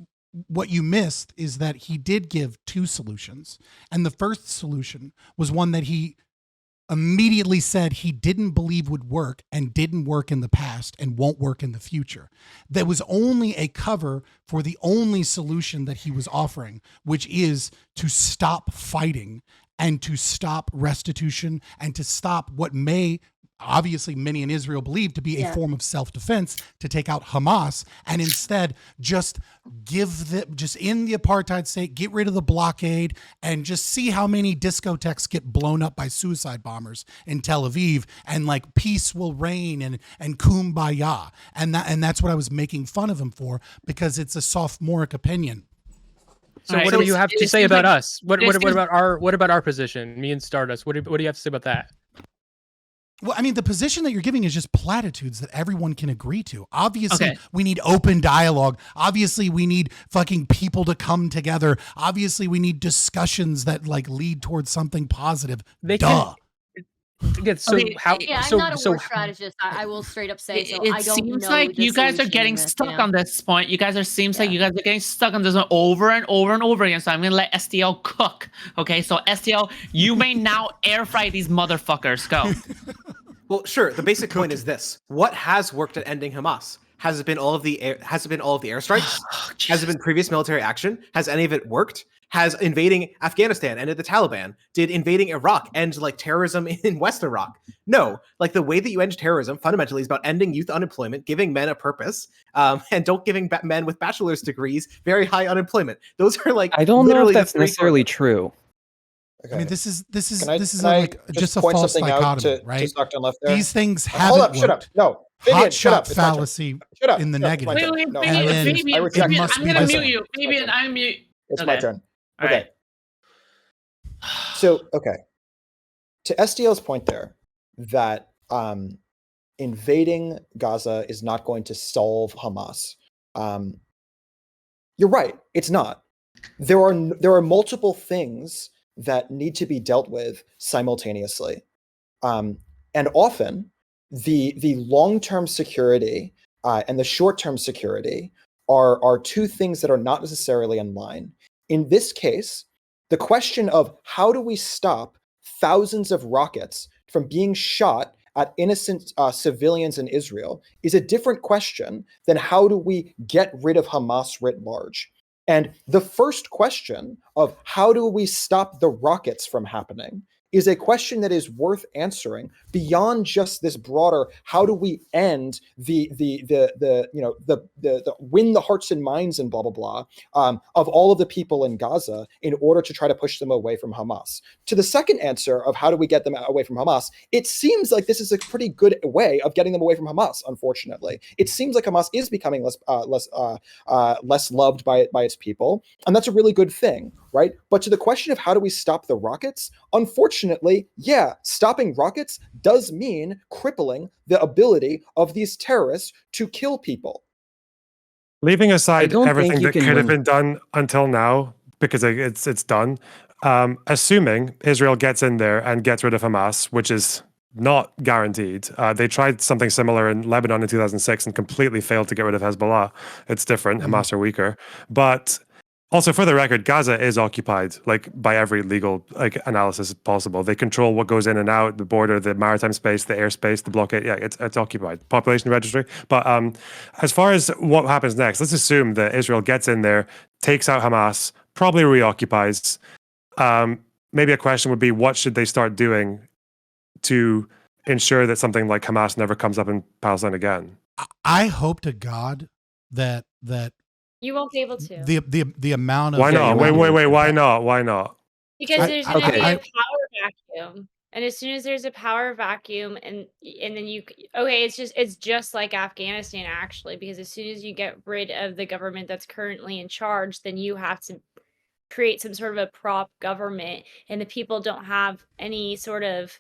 what you missed is that he did give two solutions. And the first solution was one that he immediately said he didn't believe would work and didn't work in the past and won't work in the future. That was only a cover for the only solution that he was offering, which is to stop fighting and to stop restitution and to stop what may, obviously many in Israel believe to be a form of self-defense, to take out Hamas, and instead just just in the apartheid state, get rid of the blockade and just see how many discotheques get blown up by suicide bombers in Tel Aviv, and like peace will reign and kumbaya. And that's what I was making fun of him for, because it's a sophomoric opinion. So Alright, what do you have to it say seems about like- us? What about our position? Me and Stardust. What do you have to say about that? Well, I mean, the position that you're giving is just platitudes that everyone can agree to. Obviously, Okay. we need open dialogue. Obviously, we need fucking people to come together. Obviously, we need discussions that like lead towards something positive. They Duh. Yeah, so Okay, how? Yeah, so, I'm not a so war strategist. I will straight up say so. It I don't seems know like the you guys are solution getting in this, stuck on this point. You guys are getting stuck on this one over and over and over again. So I'm gonna let STL cook. Okay, so STL, you may now air fry these motherfuckers. Go. Well, sure. The basic point is this: what has worked at ending Hamas? Has it been all of the airstrikes? Has it been previous military action? Has any of it worked? Has invading Afghanistan ended the Taliban? Did invading Iraq end like terrorism in West Iraq? No. Like the way that you end terrorism fundamentally is about ending youth unemployment, giving men a purpose, and don't giving men with bachelor's degrees very high unemployment. Those are like I don't know literally if the that's three necessarily true. Okay. I mean, this is Can I like just a point false something out dichotomy, to right? Stockton left there? These things Hold haven't up, shut up. worked. No, Fabian, Hot shut shot up. It's my turn. fallacy Shut up. in the shut up, it's my negative. turn. Wait, No, And then Fabian, reject Fabian, must I'm be gonna this mute way. you. Fabian, I'm mute. It's Okay. my turn. All Okay. right. So, okay. To SDL's point there, that invading Gaza is not going to solve Hamas. You're right. It's not. There are multiple things that need to be dealt with simultaneously, and often the long-term security and the short-term security are two things that are not necessarily in line. In this case, the question of how do we stop thousands of rockets from being shot at innocent civilians in Israel is a different question than how do we get rid of Hamas writ large. And the first question of how do we stop the rockets from happening is a question that is worth answering beyond just this broader how do we end the win the hearts and minds and blah blah blah of all of the people in Gaza in order to try to push them away from Hamas. To the second answer of how do we get them away from Hamas, it seems like this is a pretty good way of getting them away from Hamas. Unfortunately, it seems like Hamas is becoming less loved by its people, and that's a really good thing, right? But to the question of how do we stop the rockets, unfortunately, yeah, stopping rockets does mean crippling the ability of these terrorists to kill people. Leaving aside don't everything think you that can could have win. been done until now, because it's done, assuming Israel gets in there and gets rid of Hamas, which is not guaranteed. They tried something similar in Lebanon in 2006 and completely failed to get rid of Hezbollah. It's different. Hamas are weaker. But also, for the record, Gaza is occupied, like, by every legal analysis possible. They control what goes in and out, the border, the maritime space, the airspace, the blockade. Yeah, it's occupied. Population registry. But as far as what happens next, let's assume that Israel gets in there, takes out Hamas, probably reoccupies. Maybe a question would be, what should they start doing to ensure that something like Hamas never comes up in Palestine again? I hope to God that You won't be able to. the amount of Why not? you won't Wait. be able to. Why not? Why not? Because there's going to okay. be a power vacuum, and as soon as there's a power vacuum, and then it's just like Afghanistan actually, because as soon as you get rid of the government that's currently in charge, then you have to create some sort of a prop government, and the people don't have any sort of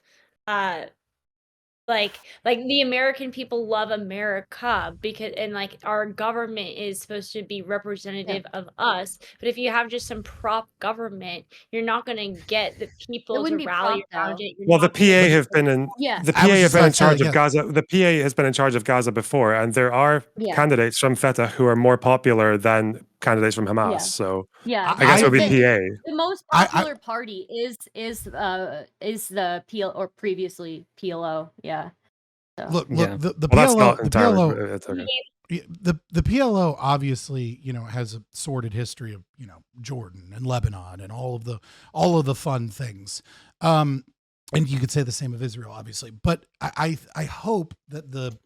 like the American people love America because and like our government is supposed to be representative of us, but if you have just some prop government, you're not going to get the people to wouldn't be rally prop, around though. it. You're Well, the not gonna PA get have the- been in Yeah. the I PA was have just been about in to say, charge yeah. of Gaza. The PA has been in charge of Gaza before, and there are Yeah. candidates from Fatah who are more popular than candidates from Hamas. Yeah. So Yeah. I guess it would be the, PA. the most I- popular party is the PL or previously PLO. Yeah. So. look Yeah. the Well, that's PLO not the entirely. PLO It's okay. the PLO obviously, has a sordid history of, Jordan and Lebanon and all of the fun things. And you could say the same of Israel, obviously. But I hope that the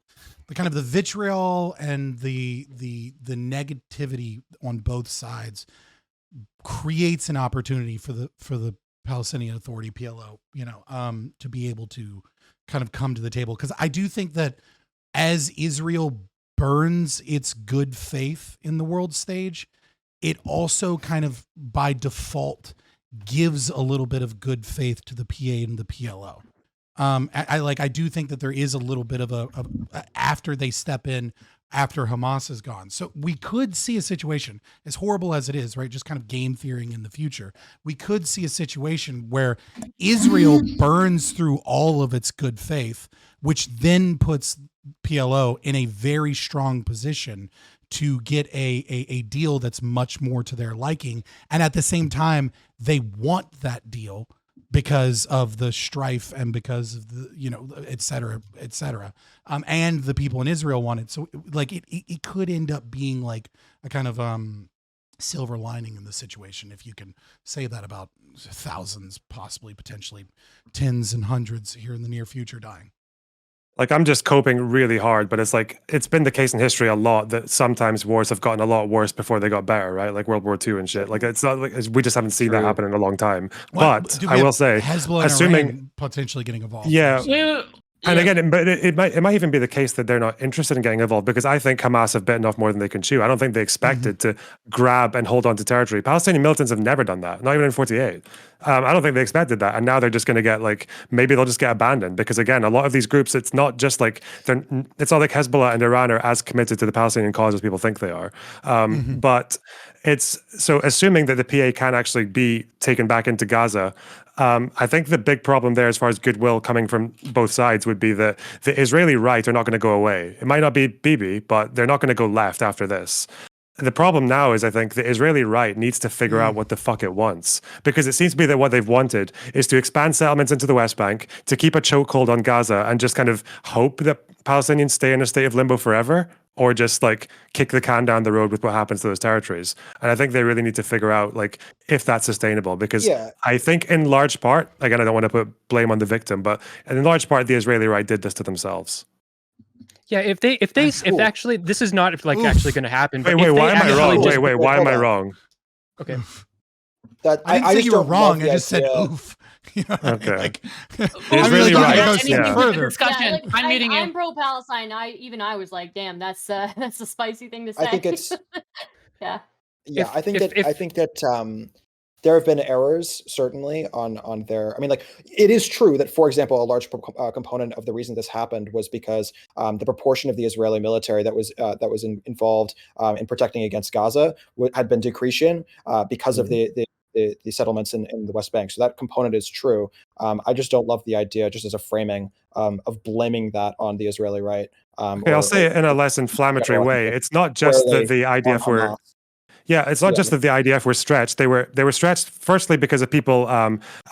kind of the vitriol and the negativity on both sides creates an opportunity for the Palestinian Authority, PLO, to be able to kind of come to the table. Because I do think that as Israel burns its good faith in the world stage, it also kind of by default gives a little bit of good faith to the PA and the PLO. I do think that there is a little bit of a after they step in, after Hamas is gone. So we could see a situation, as horrible as it is, right? Just kind of game theorying in the future. We could see a situation where Israel burns through all of its good faith, which then puts PLO in a very strong position to get a deal that's much more to their liking. And at the same time, they want that deal because of the strife and because of the, et cetera, et cetera. And the people in Israel want it. So like it could end up being like a kind of silver lining in the situation, if you can say that about thousands, possibly potentially tens and hundreds here in the near future dying. Like, I'm just coping really hard, but it's like, it's been the case in history a lot that sometimes wars have gotten a lot worse before they got better, right? Like World War II and shit. Like, it's not like we just haven't seen that True. happen in a long time. Well, But do we I will have say, Hezbollah and assuming, Iran potentially getting involved. yeah, and Yeah. again, but it might even be the case that they're not interested in getting involved, because I think Hamas have bitten off more than they can chew. I don't think they expected to grab and hold on to territory. Palestinian militants have never done that, not even in 48. I don't think they expected that, and now they're just going to get like, maybe they'll just get abandoned, because again, a lot of these groups, it's not just like it's not like Hezbollah and Iran are as committed to the Palestinian cause as people think they are. But it's so assuming that the PA can actually be taken back into Gaza. I think the big problem there, as far as goodwill coming from both sides, would be that the Israeli right are not going to go away. It might not be Bibi, but they're not going to go left after this. The problem now is, I think, the Israeli right needs to figure out what the fuck it wants. Because it seems to be that what they've wanted is to expand settlements into the West Bank, to keep a chokehold on Gaza, and just kind of hope that Palestinians stay in a state of limbo forever, or just like kick the can down the road with what happens to those territories. And I think they really need to figure out like if that's sustainable. Because Yeah. I think in large part, again, I don't want to put blame on the victim, but in large part, the Israeli right did this to themselves. Yeah, if Cool. actually, this is not like Oof. actually going to happen. But Wait, if they why am I actually wrong? just- Wait, why am I Hold on. wrong? Okay. That I didn't say just you were don't love wrong. the I just said idea- oof. You know what I mean? Okay. Like, The I mean, Israeli like, right, you can go Anything even yeah. with the further. discussion. like, I'm muting you. I'm pro-Palestine. Even I was like, damn, that's a spicy thing to say. I think it's yeah. yeah. If- I think if- that there have been errors certainly on their. I mean, like it is true that, for example, a large component of the reason this happened was because the proportion of the Israeli military that was involved in protecting against Gaza had been decreasing because of the settlements in the West Bank. So that component is true. I just don't love the idea, just as a framing, of blaming that on the Israeli right. Okay, I'll say it in a less inflammatory way. It's not just that the IDF were. Yeah, it's not just that the IDF were stretched. They were stretched firstly because of people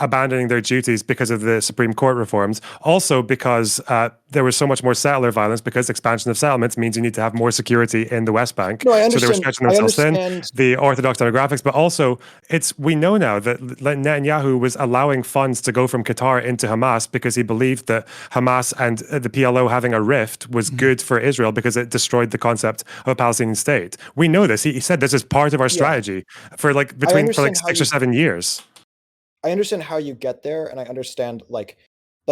abandoning their duties because of the Supreme Court reforms. Also because there was so much more settler violence, because expansion of settlements means you need to have more security in the West Bank. No, I So they were understand. stretching I themselves thin. understand. The orthodox demographics, but also we know now that Netanyahu was allowing funds to go from Qatar into Hamas because he believed that Hamas and the PLO having a rift was good for Israel because it destroyed the concept of a Palestinian state. We know this. He said this is part of our strategy for like for like understand how 6 or 7 years. I understand how you get there, and I understand like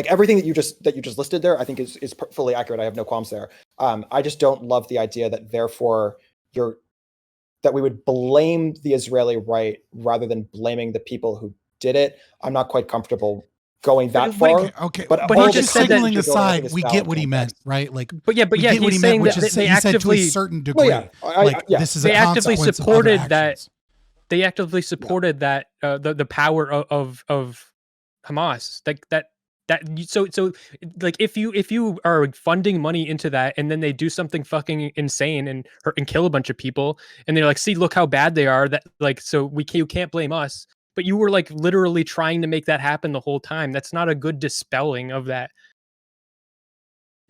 everything that you just listed there. I think is fully accurate. I have no qualms there. I just don't love the idea that therefore that we would blame the Israeli right rather than blaming the people who did it. I'm not quite comfortable going that far. Okay, but but all he the just context signaling you're going, I aside, think, is we valid get what he meant, context. right? Like, But yeah, we get what he he's meant, saying which that is they he said to a actively certain degree. Well, yeah, like yeah. this is a they actively consequence of other supported that. actions. They actively supported that the power of Hamas, like that so like if you are funding money into that and then they do something fucking insane and kill a bunch of people and they're like, see, look how bad they are, that like, so you can't blame us, but you were like literally trying to make that happen the whole time. That's not a good dispelling of that.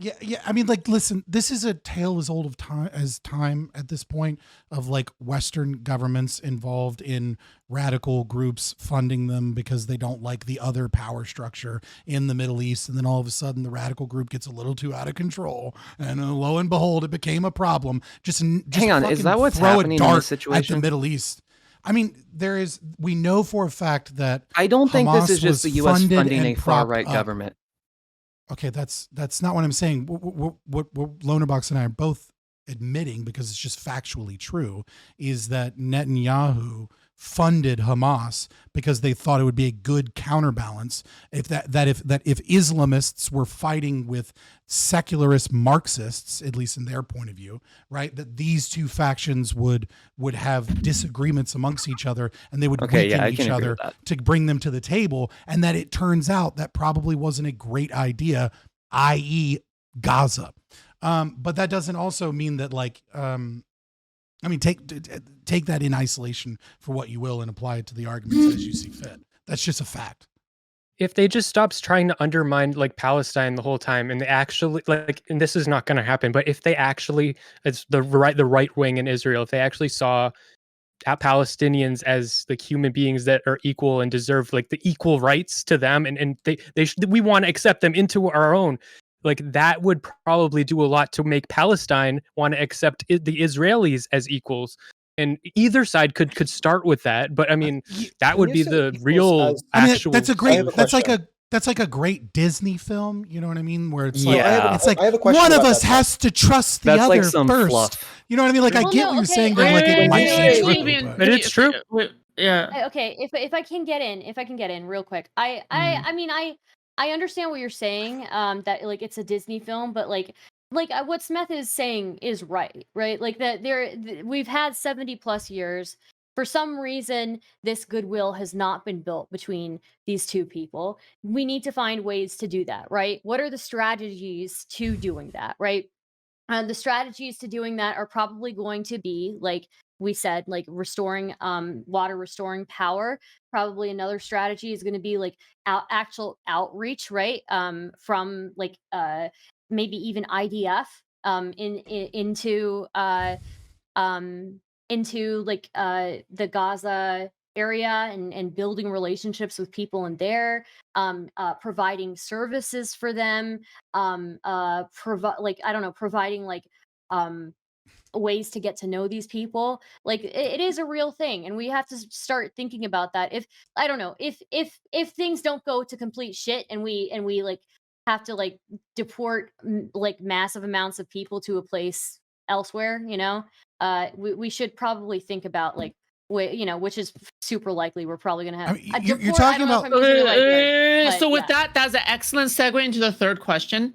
Yeah. I mean, like, listen, this is a tale as old as time at this point, of like Western governments involved in radical groups funding them because they don't like the other power structure in the Middle East, and then all of a sudden the radical group gets a little too out of control, and lo and behold, it became a problem. Just Hang on, is fucking that what's throw a happening in dart this situation? at the Middle East? I mean, we know for a fact that I don't think Hamas this is just was the U.S. funded funding and a far propped right up. government. Okay, that's not what I'm saying. What Lonerbox and I are both admitting, because it's just factually true, is that Netanyahu funded Hamas because they thought it would be a good counterbalance if if Islamists were fighting with secularist Marxists, at least in their point of view, right, that these two factions would have disagreements amongst each other, and they would weaken each other to bring them to the table, and that it turns out that probably wasn't a great idea, i.e. Gaza. But that doesn't also mean that, like, I mean, take that in isolation for what you will and apply it to the arguments as you see fit. That's just a fact. If they just stops trying to undermine like Palestine the whole time, and they actually like, and this is not going to happen, but if they actually, it's the right wing in Israel, if they actually saw Palestinians as like human beings that are equal and deserve like the equal rights to them, and we want to accept them into our own, like that would probably do a lot to make Palestine want to accept the Israelis as equals. And either side could start with that, but I mean, that would be the real actual. That's a great. That's like a great Disney film. You know what I mean? Where it's I have a question one of about us that, has to trust the That's other like some first. fluff. You know what I mean? Like, I get what you're saying there. Like, it might be true, but it's true. Yeah. Okay, if I can get in real quick. I mean, I understand what you're saying, that like it's a Disney film, but like what Smith is saying is right? Like that we've had 70 plus years. For some reason, this goodwill has not been built between these two people. We need to find ways to do that, right? What are the strategies to doing that, right? The strategies to doing that are probably going to be, like we said, like restoring water, restoring power. Probably another strategy is going to be like actual outreach, right? From like maybe even IDF into like the Gaza area, and building relationships with people in there, providing services for them, like I don't know, providing like ways to get to know these people. Like it is a real thing, and we have to start thinking about that. If I don't know, if things don't go to complete shit, and we like have to like deport like massive amounts of people to a place elsewhere, we should probably think about like which is super likely we're probably gonna have. I mean, you're talking about. Right word, So with yeah. that's an excellent segue into the third question.